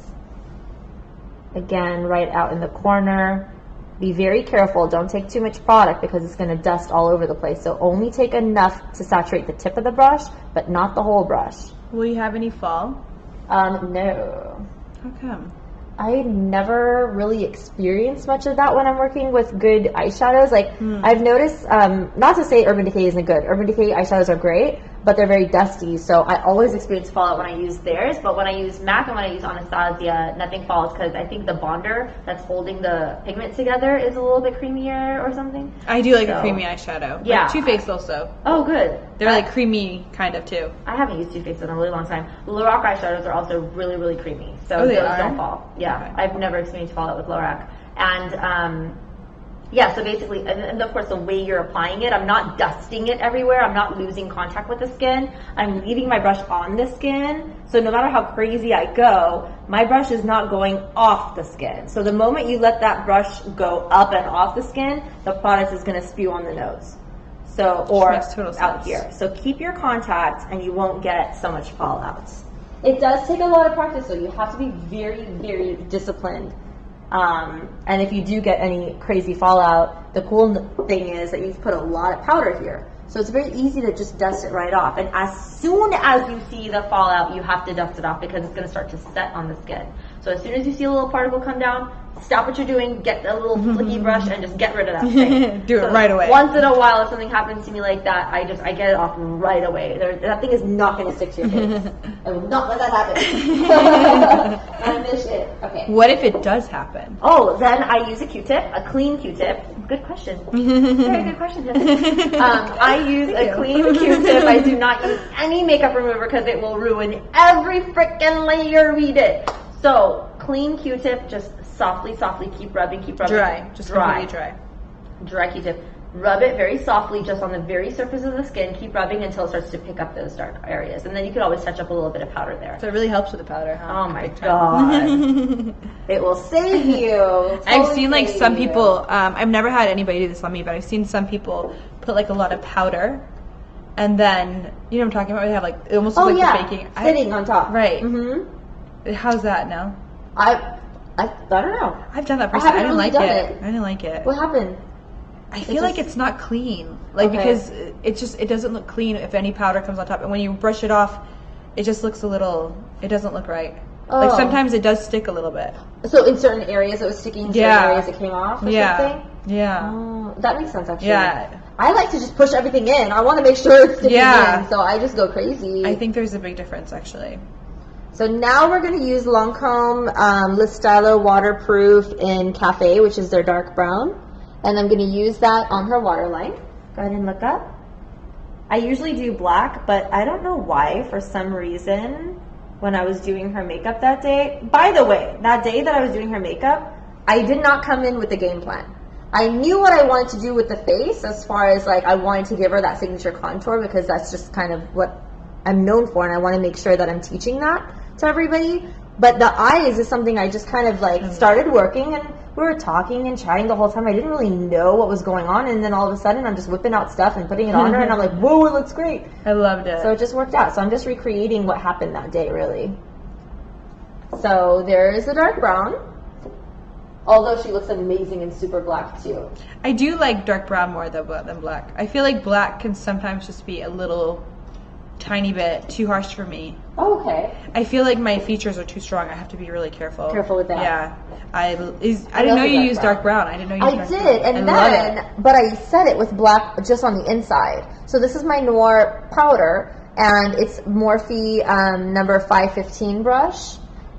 Again, right out in the corner. Be very careful. Don't take too much product because it's going to dust all over the place. So only take enough to saturate the tip of the brush, but not the whole brush. Will you have any fall? No. How come? I never really experienced much of that when I'm working with good eyeshadows. Like, I've noticed, not to say Urban Decay isn't good. Urban Decay eyeshadows are great, but they're very dusty. So I always experience fallout when I use theirs, but when I use MAC and when I use Anastasia, nothing falls because I think the bonder that's holding the pigment together is a little bit creamier or something. I do like a creamy eyeshadow. Yeah. Like Too Faced also. Oh, good. They're like creamy kind of too. I haven't used Too Faced in a really long time. Lorac eyeshadows are also really, really creamy. So Oh, they those are? don't fall. Yeah. Okay. I've never experienced fallout with Lorac. And yeah, so basically, and of course the way you're applying it, I'm not dusting it everywhere. I'm not losing contact with the skin. I'm leaving my brush on the skin. So no matter how crazy I go, my brush is not going off the skin. So the moment you let that brush go up and off the skin, the product is going to spew on the nose. So, or Makes total out sense. here. So keep your contact and you won't get so much fallout. It does take a lot of practice, so you have to be very, very disciplined. And if you do get any crazy fallout, the cool thing is that you've put a lot of powder here. So it's very easy to just dust it right off. And as soon as you see the fallout, you have to dust it off because it's going to start to set on the skin. So as soon as you see a little particle come down, stop what you're doing, get a little flicky brush, and just get rid of that thing. Do it right away. Once in a while, if something happens to me like that, I get it off right away. That thing is not going to stick to your face. I will not let that happen. I miss it. Okay. What if it does happen? Oh, then I use a Q-tip, a clean Q-tip. Good question. Very good question, Jessica. I use a clean Q-tip. I do not use any makeup remover because it will ruin every freaking layer we did. So, clean Q-tip, just softly keep rubbing. Dry. Just completely dry. Dry Q-tip. Rub it very softly just on the very surface of the skin. Keep rubbing until it starts to pick up those dark areas. And then you could always touch up a little bit of powder there. So it really helps with the powder, huh? Oh my god. It will save you. I've seen like Totally some save you. people, I've never had anybody do this on me, but I've seen some people put like a lot of powder and then, you know what I'm talking about? They have like, it almost looks like they're baking. Sitting on top. Right. Mm-hmm. How's that now? I don't know. I've done that personally. I haven't didn't really like done it. it. I didn't like it. What happened? I feel like it's not clean. Like Okay. because it doesn't look clean if any powder comes on top. And when you brush it off, it just looks it doesn't look right. Like Oh. sometimes it does stick a little bit. So in certain areas it was sticking, in certain areas it came off or something? Yeah. Oh, that makes sense actually. Yeah. I like to just push everything in. I want to make sure it's sticking Yeah. in, so I just go crazy. I think there's a big difference actually. So now we're going to use Lancome Listylo Waterproof in Cafe, which is their dark brown. And I'm going to use that on her waterline. Go ahead and look up. I usually do black, but I don't know why, for some reason, when I was doing her makeup that day. By the way, that day that I was doing her makeup, I did not come in with a game plan. I knew what I wanted to do with the face as far as like I wanted to give her that signature contour because that's just kind of what I'm known for, and I want to make sure that I'm teaching that to everybody. But the eyes is something I just kind of like started working, and we were talking and chatting the whole time. I didn't really know what was going on, and then all of a sudden I'm just whipping out stuff and putting it on her, and I'm like, whoa, it looks great. I loved it. So it just worked out. So I'm just recreating what happened that day, really. So there is the dark brown. Although she looks amazing in super black too. I do like dark brown more than black. I feel like black can sometimes just be a little tiny bit too harsh for me. Oh, okay. I feel like my features are too strong. I have to be really careful. Careful with that. Yeah. I didn't know you used dark brown. I didn't know you used I dark did, brown. and I love then, it. but I set it with black just on the inside. So this is my Noir powder, and it's Morphe number 515 brush.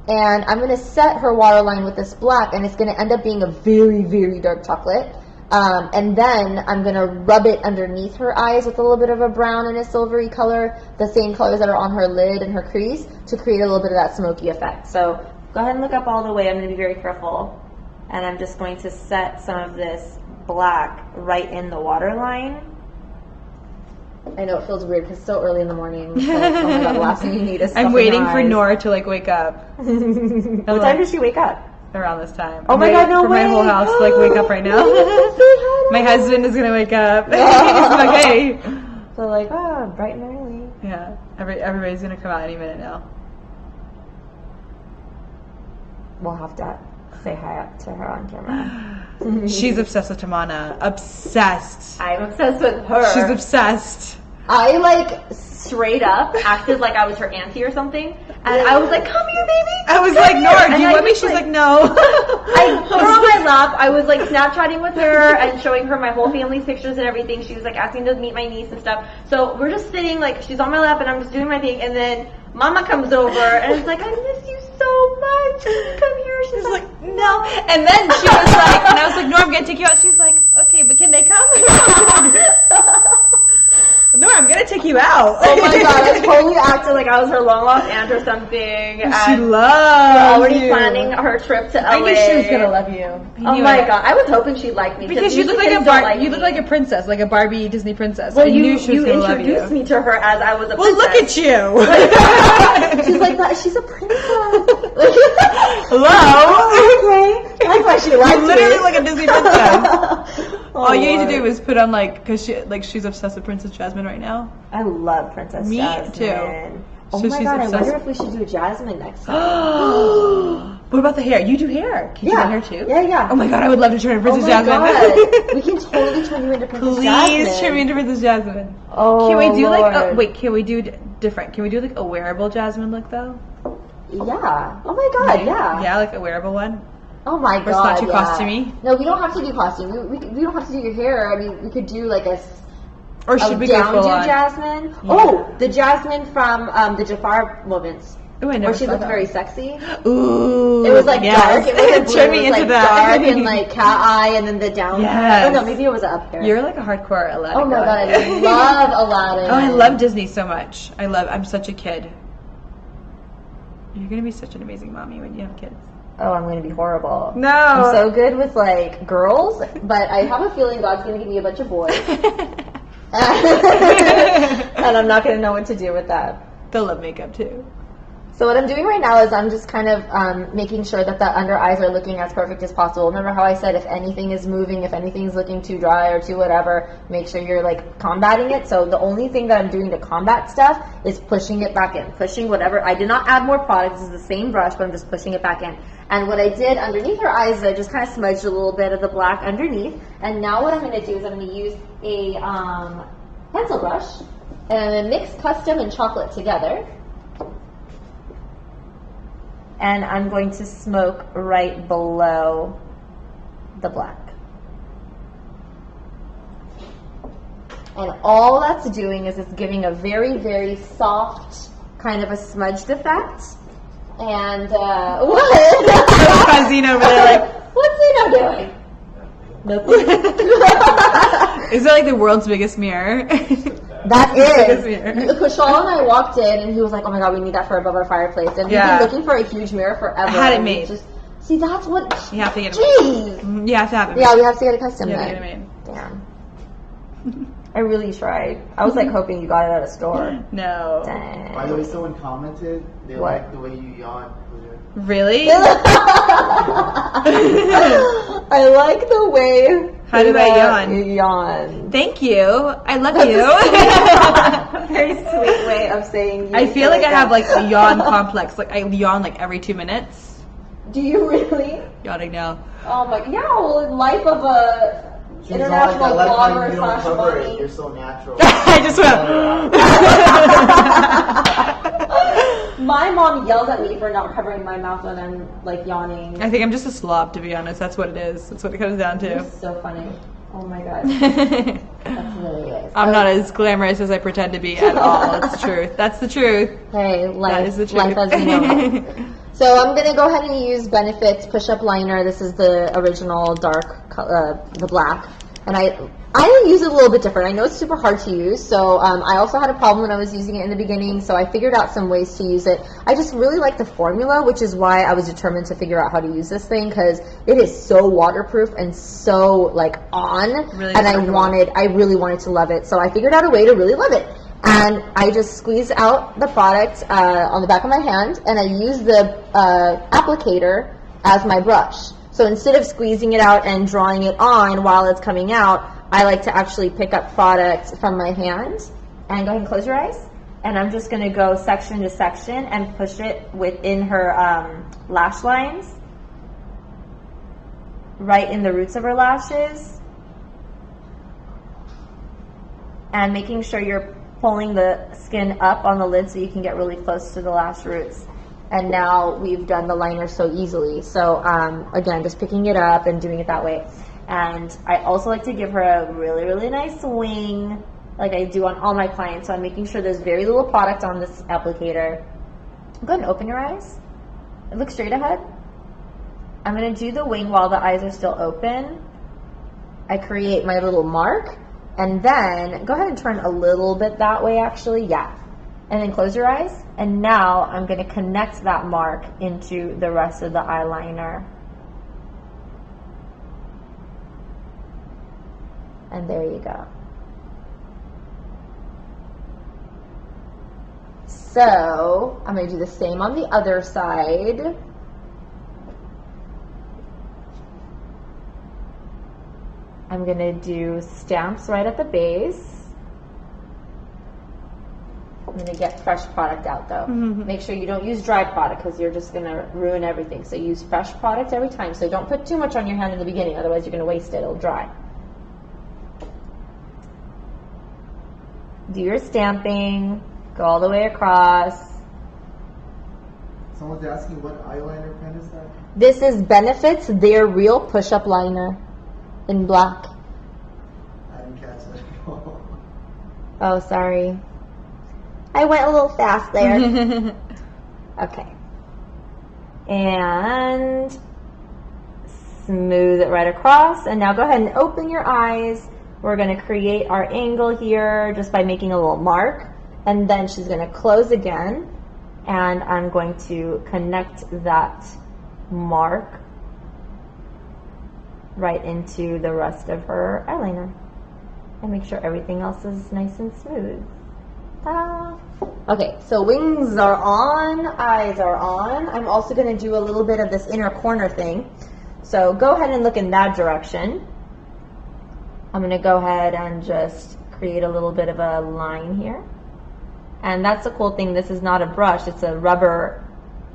And I'm going to set her waterline with this black, and it's going to end up being a very, very dark chocolate. And then I'm going to rub it underneath her eyes with a little bit of a brown and a silvery color, the same colors that are on her lid and her crease, to create a little bit of that smoky effect. so go ahead and look up all the way. I'm going to be very careful. And I'm just going to set some of this black right in the waterline. I know it feels weird because it's so early in the morning. So, oh my God, the last thing you need is stuff I'm in waiting your for eyes. Nora to like wake up. What time did she wake up? Around this time. Oh I'm my waiting God, no for my way. whole house to like wake up right now. My husband is gonna wake up. He's like, hey. So like, bright and early. Yeah. Everybody's gonna come out any minute now. We'll have to say hi to her on camera. She's obsessed with Tamana. Obsessed. I'm obsessed with her. She's obsessed. I like straight up acted like I was her auntie or something. And I was like, come here, baby. I was like, Nora, do you want me? She's like, no. I put her on my lap. I was like Snapchatting with her and showing her my whole family's pictures and everything. She was like asking to meet my niece and stuff. So we're just sitting, like, she's on my lap and I'm just doing my thing. And then Mama comes over and is like, I miss you so much. Come here. She's like, no. And then she was like, and I was like, no, I'm going to take you out. She's like, okay, but can they come? No, I'm going to take you out. oh my god, I totally acted like I was her long lost aunt or something. She loves we're already planning her trip to LA. I knew she was going to love you. Oh my god, I was hoping she'd like me. Because you look like you look like a princess, like a Barbie Disney princess. Well, I knew she was going to love you. You introduced me to her as I was a princess. Well, look at you. She's like that. She's a princess. Hello. Okay. That's why she likes me. Literally like a Disney princess. All you need to do is put on because she's obsessed with Princess Jasmine right now. I love Princess Jasmine. Me too. Oh So my she's god, I obsessed. wonder if we should do Jasmine next time. What about the hair? You do hair. Can you do hair too? Yeah. Oh my god, I would love to turn into Princess Jasmine. God. We can totally turn you into Princess Jasmine. Please turn me into Princess Jasmine. Oh, Can we do Lord. can we do different? Can we do like a wearable Jasmine look though? Yeah. Oh my god, yeah. Yeah, like a wearable one. Oh my god, Or it's not too yeah. costumey? No, we don't have to do costume. We don't have to do your hair. I mean, we could do like Or should we go down full do on? Jasmine. Yeah. Oh, the Jasmine from the Jafar moments. Ooh, I never Where she saw looked that. very sexy. Ooh. It was like yes. dark. It wasn't blue. Turn It me was into like that. dark and like cat eye, and then the down. Yes. Oh no, maybe it was up here. You're like a hardcore Aladdin. Oh my girl. god, I love Aladdin. Oh, I love Disney so much. I'm such a kid. You're gonna be such an amazing mommy when you have kids. Oh, I'm gonna be horrible. No. I'm so good with like girls, but I have a feeling God's gonna give me a bunch of boys, and I'm not gonna know what to do with that. They'll love makeup too. So what I'm doing right now is I'm just kind of making sure that the under eyes are looking as perfect as possible. Remember how I said if anything is moving, if anything's looking too dry or too whatever, make sure you're like combating it. So the only thing that I'm doing to combat stuff is pushing it back in, pushing whatever. I did not add more product. This is the same brush, but I'm just pushing it back in. And what I did underneath her eyes is I just kind of smudged a little bit of the black underneath. And now what I'm going to do is I'm going to use a pencil brush and I'm going to mix custom and chocolate together. And I'm going to smoke right below the black. And all that's doing is it's giving a very, very soft kind of a smudged effect. And what? What's Zena over there like? What's Zena doing? Nothing. Is that like the world's biggest mirror? That Biggest is. mirror. Kushal and I walked in, and he was like, "Oh my god, we need that for above our fireplace." And Yeah. we've been looking for a huge mirror forever. I had it and we made. Just, see, that's what. You have to get it Jeez. made. You have to have it. Yeah, we have to get a custom You have then. to get it made. Damn. I really tried. I was like hoping you got it at a store. No. Dang. By the way, someone commented they What? like the way you yawn. Really? I like the way. How do I yawn? You yawn. Thank you. I love you. Very sweet way of saying. You I feel like I have that. like a yawn complex. Like I yawn like every 2 minutes. Do you really? Yawning now. Oh my. Yeah. Well, in life of a She's all international like, I like how blogger you don't slash cover it. bunny. You're so natural. I just went. My mom yells at me for not covering my mouth when I'm like yawning. I think I'm just a slob, to be honest. That's what it is. That's what it comes down to. It's so funny. Oh my god. That's really it. I'm not as glamorous as I pretend to be at all. It's the truth. That's the truth. Hey, life, That is the truth. life as you know. So I'm going to go ahead and use Benefit's Push-Up Liner. This is the original dark, the black. And I use it a little bit different. I know it's super hard to use, so I also had a problem when I was using it in the beginning, so I figured out some ways to use it. I just really like the formula, which is why I was determined to figure out how to use this thing, because it is so waterproof and so like on, Really and comfortable. I really wanted to love it. So I figured out a way to really love it. And I just squeeze out the product on the back of my hand, and I use the applicator as my brush. So instead of squeezing it out and drawing it on while it's coming out, I like to actually pick up product from my hand. And go ahead and close your eyes. And I'm just going to go section to section and push it within her lash lines, right in the roots of her lashes. And making sure you're pulling the skin up on the lid so you can get really close to the lash roots. And now we've done the liner so easily. So again, just picking it up and doing it that way. And I also like to give her a really, really nice wing, like I do on all my clients. So I'm making sure there's very little product on this applicator. Go ahead and open your eyes. Look straight ahead. I'm going to do the wing while the eyes are still open. I create my little mark. And then go ahead and turn a little bit that way, actually. Yeah. And then close your eyes. And now I'm going to connect that mark into the rest of the eyeliner. And there you go. So I'm going to do the same on the other side. I'm going to do stamps right at the base. I'm going to get fresh product out though. Make sure you don't use dry product because you're just going to ruin everything. So use fresh product every time. So don't put too much on your hand in the beginning, otherwise you're going to waste it. It'll dry. Do your stamping. Go all the way across. Someone's asking what eyeliner pen is that? This is Benefits Their Real Push-Up Liner in black. I didn't catch that. Oh, sorry. I went a little fast there. Okay. And smooth it right across. And now go ahead and open your eyes. We're going to create our angle here just by making a little mark. And then she's going to close again. And I'm going to connect that mark right into the rest of her eyeliner. And make sure everything else is nice and smooth. Ta-da! Okay, so wings are on, eyes are on. I'm also going to do a little bit of this inner corner thing. So go ahead and look in that direction. I'm going to go ahead and just create a little bit of a line here. And that's the cool thing. This is not a brush. It's a rubber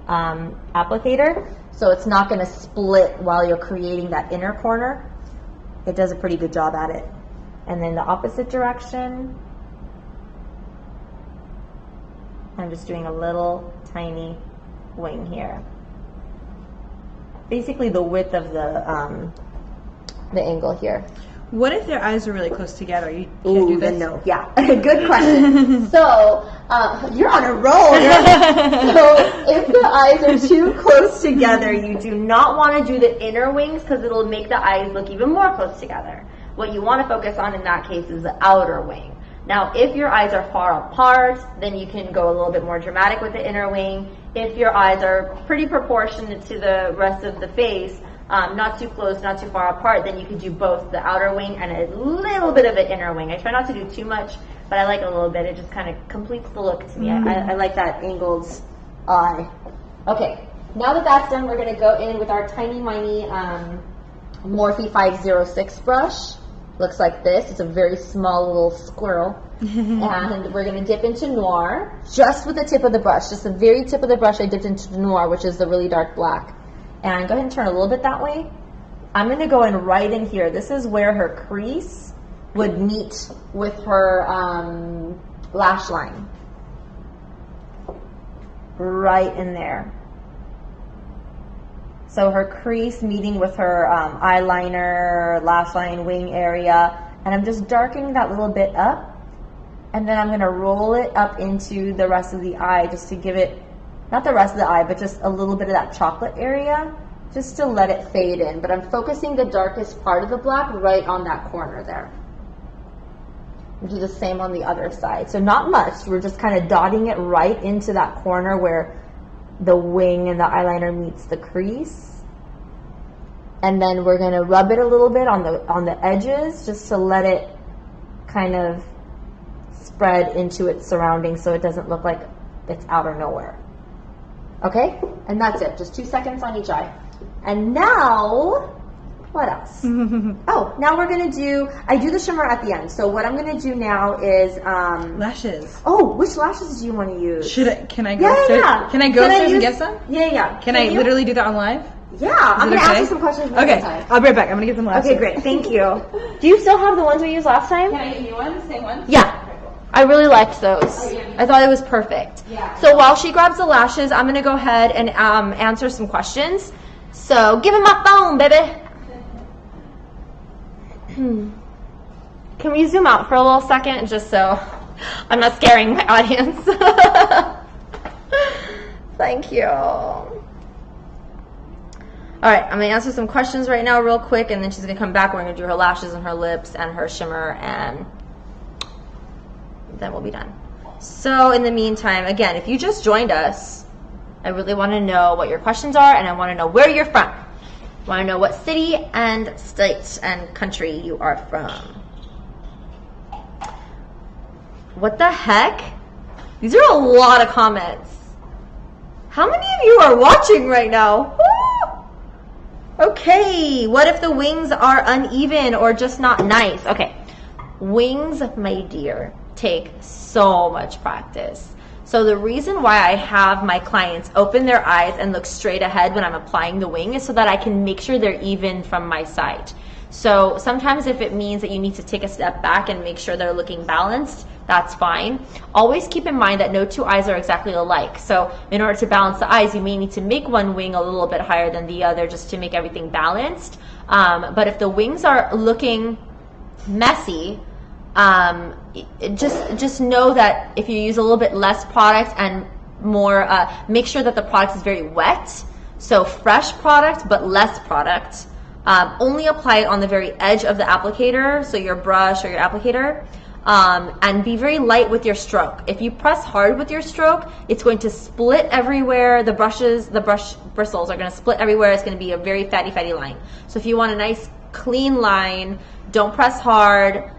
applicator. So it's not going to split while you're creating that inner corner. It does a pretty good job at it. And then the opposite direction. I'm just doing a little tiny wing here. Basically the width of the angle here. What if their eyes are really close together? You can't do this? No. Yeah, good question. So you're on a roll. So if the eyes are too close together, you do not want to do the inner wings because it'll make the eyes look even more close together. What you want to focus on in that case is the outer wing. Now, if your eyes are far apart, then you can go a little bit more dramatic with the inner wing. If your eyes are pretty proportionate to the rest of the face, not too close, not too far apart, then you could do both the outer wing and a little bit of an inner wing. I try not to do too much, but I like a little bit. It just kind of completes the look to me. I like that angled eye. Okay, now that that's done, we're going to go in with our tiny, miny Morphe 506 brush. Looks like this. It's a very small little squirrel. And we're going to dip into Noir just with the tip of the brush. Just the very tip of the brush I dipped into Noir, which is the really dark black. And go ahead and turn a little bit that way. I'm going to go in right in here. This is where her crease would meet with her lash line. Right in there. So her crease meeting with her eyeliner, lash line, wing area. And I'm just darkening that little bit up. And then I'm going to roll it up into the rest of the eye just to give it, not the rest of the eye, but just a little bit of that chocolate area, just to let it fade in. But I'm focusing the darkest part of the black right on that corner there. We'll do the same on the other side. So not much. We're just kind of dotting it right into that corner where the wing and the eyeliner meets the crease. And then we're going to rub it a little bit on the edges just to let it kind of spread into its surroundings so it doesn't look like it's out of nowhere. Okay? And that's it. Just 2 seconds on each eye. And now, what else? Oh, now we're going to do, I do the shimmer at the end. So what I'm going to do now is lashes. Oh, which lashes do you want to use? Can I go straight? Yeah. Can I go straight and get some? Yeah. Can I literally do that on live? Yeah, I'm going to ask you some questions. Okay, I'll be right back. I'm going to get some lashes. Okay, great. Thank you. Do you still have the ones we used last time? Can I get new ones? Same ones? Yeah. I really liked those. I thought it was perfect. So while she grabs the lashes, I'm going to go ahead and answer some questions. So give me my phone, baby. Can we zoom out for a little second just so I'm not scaring my audience? Thank you. All right, I'm going to answer some questions right now real quick, and then she's going to come back. We're going to do her lashes and her lips and her shimmer, and then we'll be done. So in the meantime, again, if you just joined us, I really want to know what your questions are, and I want to know where you're from. I want to know what city and state and country you are from. What the heck? These are a lot of comments. How many of you are watching right now? Woo! Okay, what if the wings are uneven or just not nice? Okay, wings, my dear, take so much practice. So the reason why I have my clients open their eyes and look straight ahead when I'm applying the wing is so that I can make sure they're even from my side. So sometimes if it means that you need to take a step back and make sure they're looking balanced, that's fine. Always keep in mind that no two eyes are exactly alike. So in order to balance the eyes, you may need to make one wing a little bit higher than the other just to make everything balanced. But if the wings are looking messy, just know that if you use a little bit less product and more, make sure that the product is very wet. So fresh product, but less product. Only apply it on the very edge of the applicator, so your brush or your applicator, and be very light with your stroke. If you press hard with your stroke, it's going to split everywhere. The brush bristles are going to split everywhere. It's going to be a very fatty line. So if you want a nice clean line, don't press hard.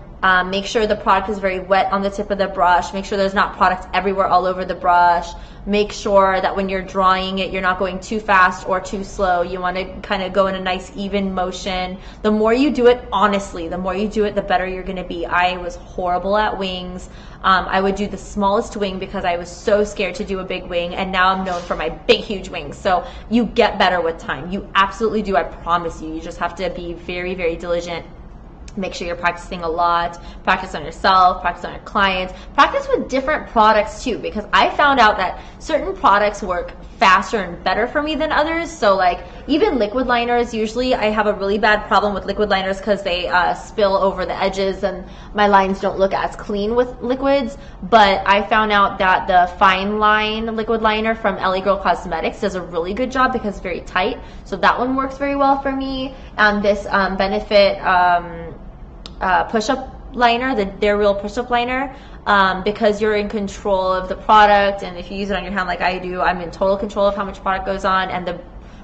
Make sure the product is very wet on the tip of the brush. Make sure there's not product everywhere all over the brush. Make sure that when you're drawing it, you're not going too fast or too slow. You want to kind of go in a nice even motion. The more you do it, honestly, the more you do it, the better you're going to be. I was horrible at wings. I would do the smallest wing because I was so scared to do a big wing, and now I'm known for my big, huge wings. So you get better with time. You absolutely do. I promise you. You just have to be very, very diligent. Make sure you're practicing a lot. Practice on yourself, practice on your clients, practice with different products too, because I found out that certain products work faster and better for me than others. So like even liquid liners, usually I have a really bad problem with liquid liners because they spill over the edges and my lines don't look as clean with liquids. But I found out that the fine line liquid liner from LA Girl Cosmetics does a really good job because it's very tight. So that one works very well for me. And this Benefit push-up liner, the They're Real push-up liner, because you're in control of the product, and if you use it on your hand like I do, I'm in total control of how much product goes on, and the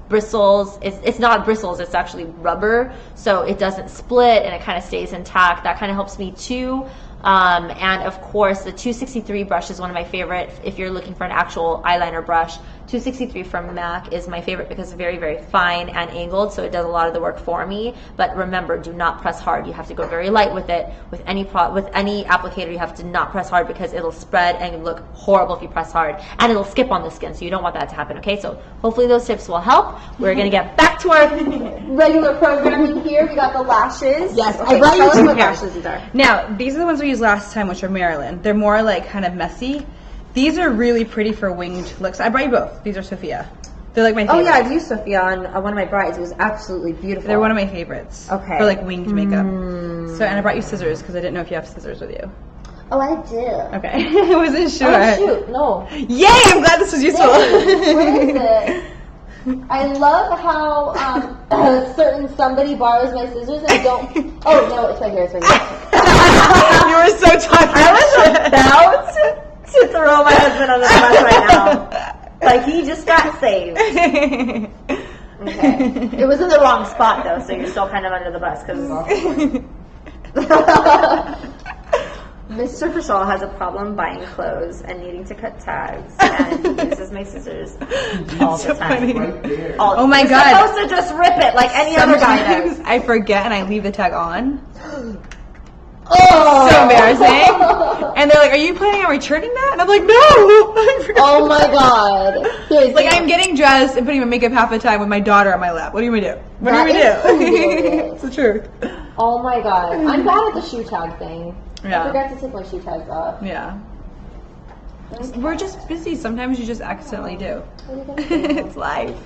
bristles, it's not bristles, it's actually rubber, so it doesn't split and it kind of stays intact. That kind of helps me too. And of course the 263 brush is one of my favorite if you're looking for an actual eyeliner brush. 263 from MAC is my favorite because it's very, very fine and angled, so it does a lot of the work for me. But remember, do not press hard. You have to go very light with it. With any applicator, you have to not press hard because it'll spread and look horrible if you press hard, and it'll skip on the skin, so you don't want that to happen. Okay, so hopefully those tips will help. We're gonna get back to our regular programming here. We got the lashes. Yes, okay, I brought you some what lashes. lashes these are. Now, these are the ones we used last time, which are Maryland. They're more like kind of messy. These are really pretty for winged looks. I brought you both. These are Sophia. They're like my favorite. Oh yeah, I've used Sophia on one of my brides. It was absolutely beautiful. They're one of my favorites. Okay. For like winged makeup. So, and I brought you scissors because I didn't know if you have scissors with you. Oh, I did. Okay. I wasn't sure. Oh shoot, no. Yay! I'm glad this was useful. Where is it? I love how certain somebody borrows my scissors and don't. Oh no, it's right here. It's right here. You were so talking. I was about to throw my husband on the bus right now. Like he just got saved. Okay. It was in the wrong spot though, so you're still kind of under the bus because. Mr. Prashal has a problem buying clothes and needing to cut tags, and he uses my scissors all the time. Right there. Oh my You're God. supposed to just rip it like any other guy does. Sometimes I forget and I leave the tag on. Oh, So embarrassing. And they're like, "Are you planning on returning that?" And I'm like, "No." Oh my God. Seriously. Like I'm getting dressed and putting my makeup half the time with my daughter on my lap. What do you want to do? What That do you is want to do? hilarious. It's the truth. Oh my God. I'm bad at the shoe tag thing. Yeah. I forgot to take my shoe tags off. Yeah. Okay. We're just busy. Sometimes you just accidentally do. What are you gonna do? It's life.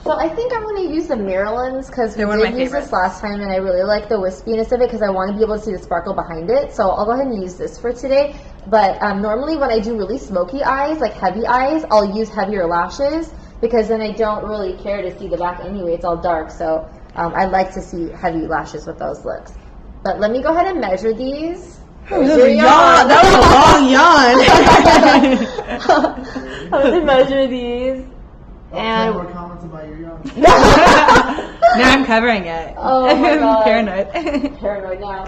So I think I'm going to use the Marylands because we They're one of did my use this favorites. last time and I really like the wispiness of it because I want to be able to see the sparkle behind it. So I'll go ahead and use this for today. But normally when I do really smoky eyes, like heavy eyes, I'll use heavier lashes because then I don't really care to see the back anyway. It's all dark. So I like to see heavy lashes with those looks. But let me go ahead and measure these. That was a yawn. That was a long yawn. I'm going to measure these. 10 more comments about your yawn. Now I'm covering it. Oh my God. Paranoid. Paranoid now.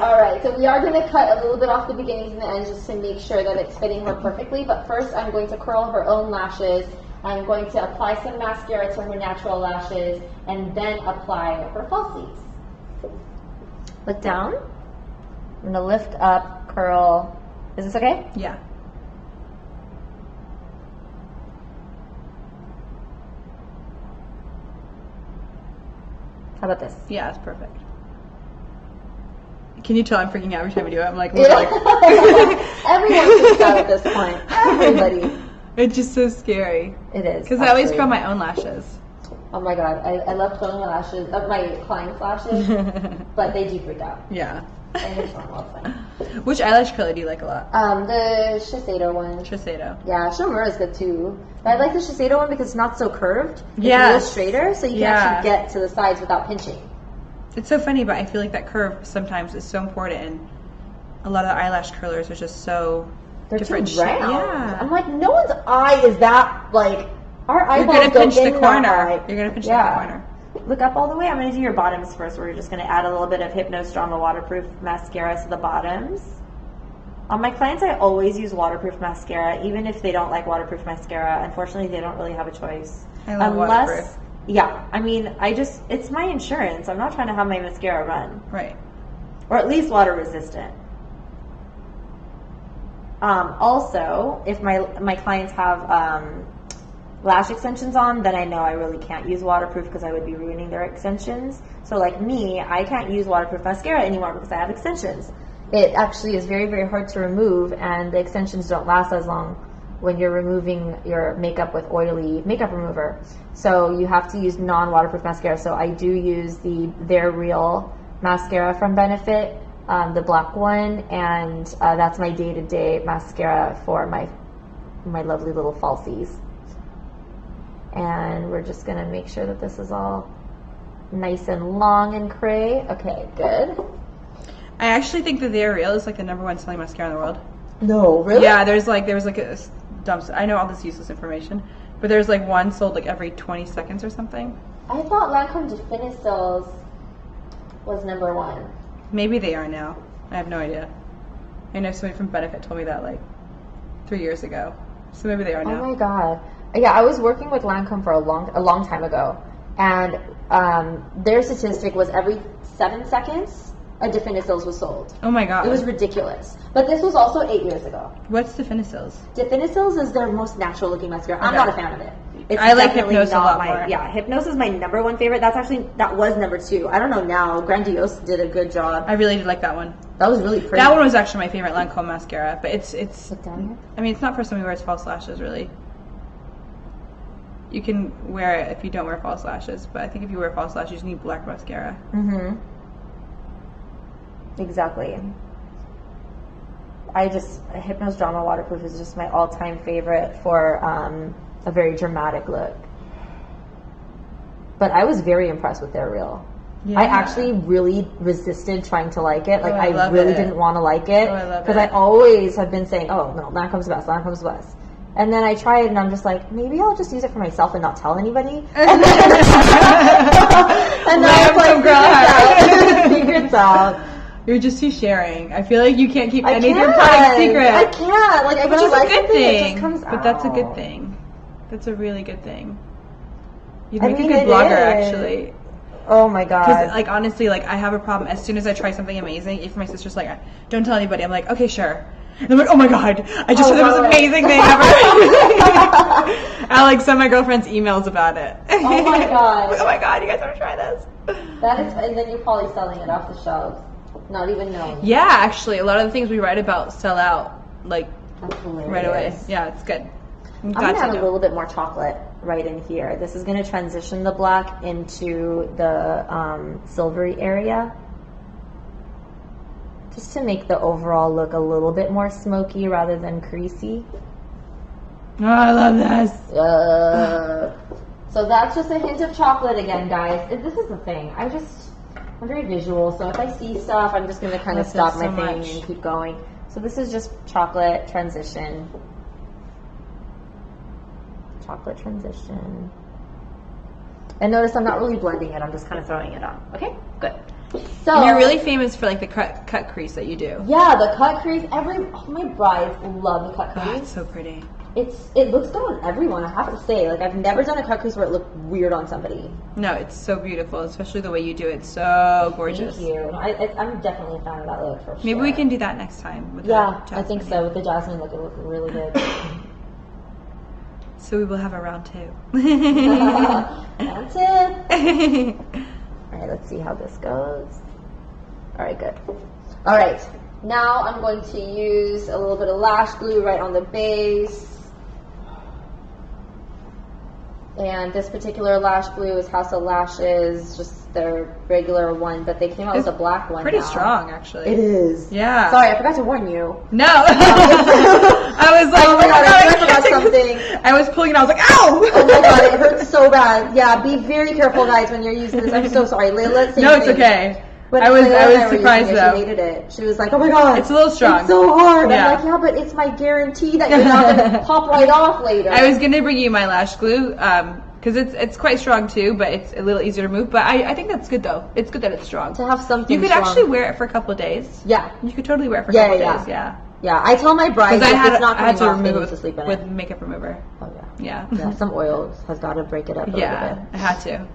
Alright, so we are going to cut a little bit off the beginnings and the ends just to make sure that it's fitting her perfectly. But first I'm going to curl her own lashes. I'm going to apply some mascara to her natural lashes and then apply her falsies. Look down. I'm going to lift up, curl. Is this okay? Yeah. How about this? Yeah, it's perfect. Can you tell I'm freaking out every time I do it? I'm like, Everyone freaks out at this point. Everybody. It's just so scary. It is. Because I always actually. curl my own lashes. Oh my God, I love curling my lashes, my clients' lashes, but they do freak out. Yeah. And it's normal, it's fine. Which eyelash curler do you like a lot? The Shiseido one. Shiseido. Yeah, Shomura is good too. But I like the Shiseido one because it's not so curved. It's Yes. a little straighter, so you can Yeah. actually get to the sides without pinching. It's so funny, but I feel like that curve sometimes is so important, and a lot of the eyelash curlers are just so They're different too round. Yeah. I'm like, no one's eye is that, like, our You're eyeballs gonna go pinch in the that corner. eye. You're gonna pinch Yeah. the corner. Look up all the way. I'm going to do your bottoms first. We're just going to add a little bit of Hypnose Drama Waterproof Mascara to the bottoms. On my clients, I always use waterproof mascara, even if they don't like waterproof mascara. Unfortunately, they don't really have a choice. I love waterproof. Yeah, I mean, it's my insurance. I'm not trying to have my mascara run. Right. Or at least water resistant. Also, if my clients have lash extensions on, then I know I really can't use waterproof because I would be ruining their extensions. So like me, I can't use waterproof mascara anymore because I have extensions. It actually is very, very hard to remove, and the extensions don't last as long when you're removing your makeup with oily makeup remover. So you have to use non-waterproof mascara. So I do use They're Real mascara from Benefit, the black one, and that's my day-to-day mascara for my lovely little falsies. And we're just gonna make sure that this is all nice and long and cray. Okay, good. I actually think that They're Real is like the #1 selling mascara in the world. No, really? Yeah, there was like a dump. I know all this useless information, but there's like one sold like every 20 seconds or something. I thought Lancome Definicils was #1. Maybe they are now. I have no idea. I know somebody from Benefit told me that like 3 years ago. So maybe they are Oh now. my God. Yeah, I was working with Lancome for a long time ago, and their statistic was every 7 seconds a Definicils was sold. Oh my god. It was ridiculous. But this was also 8 years ago. What's Definicils? Definicils is their most natural looking mascara. I'm Okay. not a fan of it. It's I like definitely Hypnose a not lot my, more. Yeah, Hypnose is my #1 favorite. That was #2. I don't know now. Grandiose did a good job. I really did like that one. That was really pretty. That one was actually my favorite Lancome mascara, but it's Look down here. I mean, it's not for someone who wears false lashes, really. You can wear it if you don't wear false lashes, but I think if you wear false lashes, you need black mascara. Mm-hmm. Exactly. Hypnose Drama Waterproof is just my all-time favorite for a very dramatic look. But I was very impressed with They're Real. Yeah. I actually really resisted trying to like it. Like, I I love really it. didn't want to like it. Oh, I love Because it. I always have been saying, oh, no, Lancome's the best, Lancome's the best. And then I try it and I'm just like, maybe I'll just use it for myself and not tell anybody. And then I was like, secrets out. You're just too sharing. I feel like you can't keep I any of your can't. product secret. I can't. Like, Which when is I a like good something, it thing. just comes But that's a good out. thing. That's a really good thing. You'd I make mean, a good it blogger, is. actually. Oh my god. Because, like, honestly, like, I have a problem. As soon as I try something amazing, if my sister's like, don't tell anybody, I'm like, okay, sure. And I'm like, oh my god, I just heard the most amazing thing ever. I, like, send my girlfriends emails about it. Oh my god. Oh my god, you guys want to try this? That is, and then you're probably selling it off the shelves. not even knowing. Yeah, actually, a lot of the things we write about sell out like That's hilarious. right away. Yeah, it's good. I'm going to add a little bit more chocolate right in here. This is going to transition the black into the silvery area. Just to make the overall look a little bit more smoky rather than creasy. Oh, I love this. So that's just a hint of chocolate again, guys. This is the thing. I'm very visual, so if I see stuff, I'm just going to kind of stop my thing and keep going. So this is just chocolate transition. Chocolate transition. And notice I'm not really blending it. I'm just kind of throwing it on. Okay, good. So and you're really famous for like the cut crease that you do. Yeah, the cut crease. My brides love the cut crease. Oh, it's so pretty. It looks good on everyone, I have to say. Like, I've never done a cut crease where it looked weird on somebody. No, it's so beautiful, especially the way you do it. So gorgeous. Thank you. I'm definitely a fan of that look for sure. Maybe we can do that next time. With I think so. With the jasmine look, it looks really good. So we will have a round 2. Round 2. All right, let's see how this goes. All right, good. All right, now I'm going to use a little bit of lash glue right on the base. And this particular lash glue is House of Lashes, just their regular one, but they came out with a black one. Pretty now. strong, actually. It is. Yeah. Sorry, I forgot to warn you. No. I was like, oh my god, I forgot something. I was pulling it. I was like, ow! Oh my god, it hurts so bad. Yeah, be very careful, guys, when you're using this. I'm so sorry, Layla. No, it's okay. When I was Layla surprised though. She hated it. She was like, "Oh my god, it's a little strong. It's so hard." Yeah. I'm like, "Yeah, but it's my guarantee that you're not gonna pop right off later." I was gonna bring you my lash glue, because it's quite strong too, but it's a little easier to move. But I think that's good though. It's good that it's strong. To have something. You could strong. actually wear it for a couple of days. Yeah. You could totally wear it for a couple of days. Yeah. Yeah, I tell my brides if it's not coming off, they need it to sleep in with it. makeup remover. Oh Yeah. Yeah, some oil has got to break it up a little bit. I had to.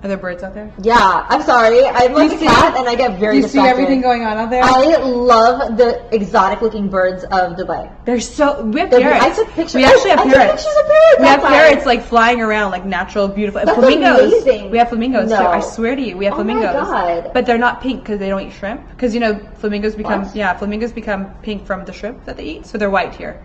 Are there birds out there? Yeah, I'm sorry. I'm like a cat and I get very Do you distracted. see everything going on out there? I love the exotic looking birds of Dubai. They're so... We have parrots. I took pictures. We actually have I parrots. took pictures of parrots. We have parrots like flying around like natural, beautiful. That's flamingos. amazing. We have flamingos too. No. I swear to you, we have flamingos. Oh my god. But they're not pink because they don't eat shrimp. Because you know, flamingos become What? flamingos become pink from the shrimp that they eat. So they're white here.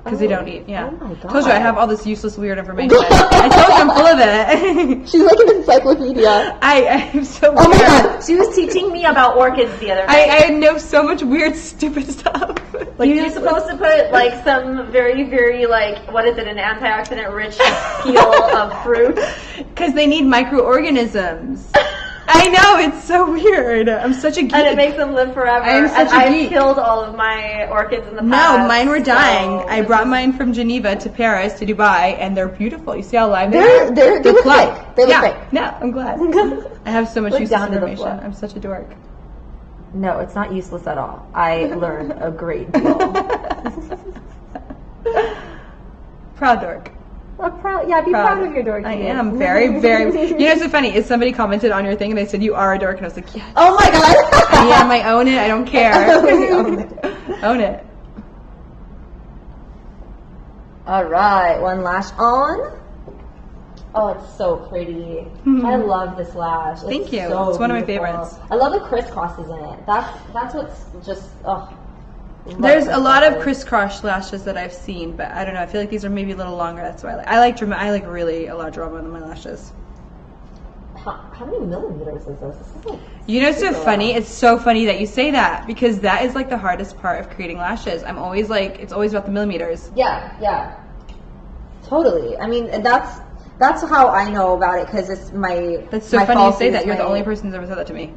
Because they don't eat, Oh my god. Told you I have all this useless, weird information. I told you I'm full of it. She's like an encyclopedia. I'm so weird. Oh my god. She was teaching me about orchids the other I night. know so much weird, stupid stuff. Like You're supposed to put like some very, very like, what is it, an antioxidant rich peel of fruit. Because they need microorganisms. I know, it's so weird. I'm such a geek. And it makes them live forever. I am such a geek. I've killed all of my orchids in the No, past. mine were dying. so I brought mine from Geneva to Paris to Dubai, and they're beautiful. You see how live they They are? look plump. fake. They look yeah. fake. No, I'm glad. I have so much Look useless down to the information. floor. I'm such a dork. No, it's not useless at all. I learned a great deal. Proud dork. Be proud of your dorky. I am very, very. You know what's so funny is somebody commented on your thing and they said you are a dork, and I was like, yeah, Oh my god. I am. I own it. I don't care. Own it. Own it. All right, one lash on. Oh, it's so pretty. I love this lash. Thank you. So It's one of my beautiful. favorites. I love the crisscrosses in it. That's what's just There's a lot of crisscross lashes that I've seen, but I don't know. I feel like these are maybe a little longer. That's why I like really a lot of drama in my lashes. How many millimeters is this? This is like You know, it's so funny. It's so funny that you say that because that is like the hardest part of creating lashes. I'm always like, it's always about the millimeters. yeah. Totally. I mean, that's how I know about it because it's my. That's so my funny you falsies, say that. You're the my- only person who's ever said that to me.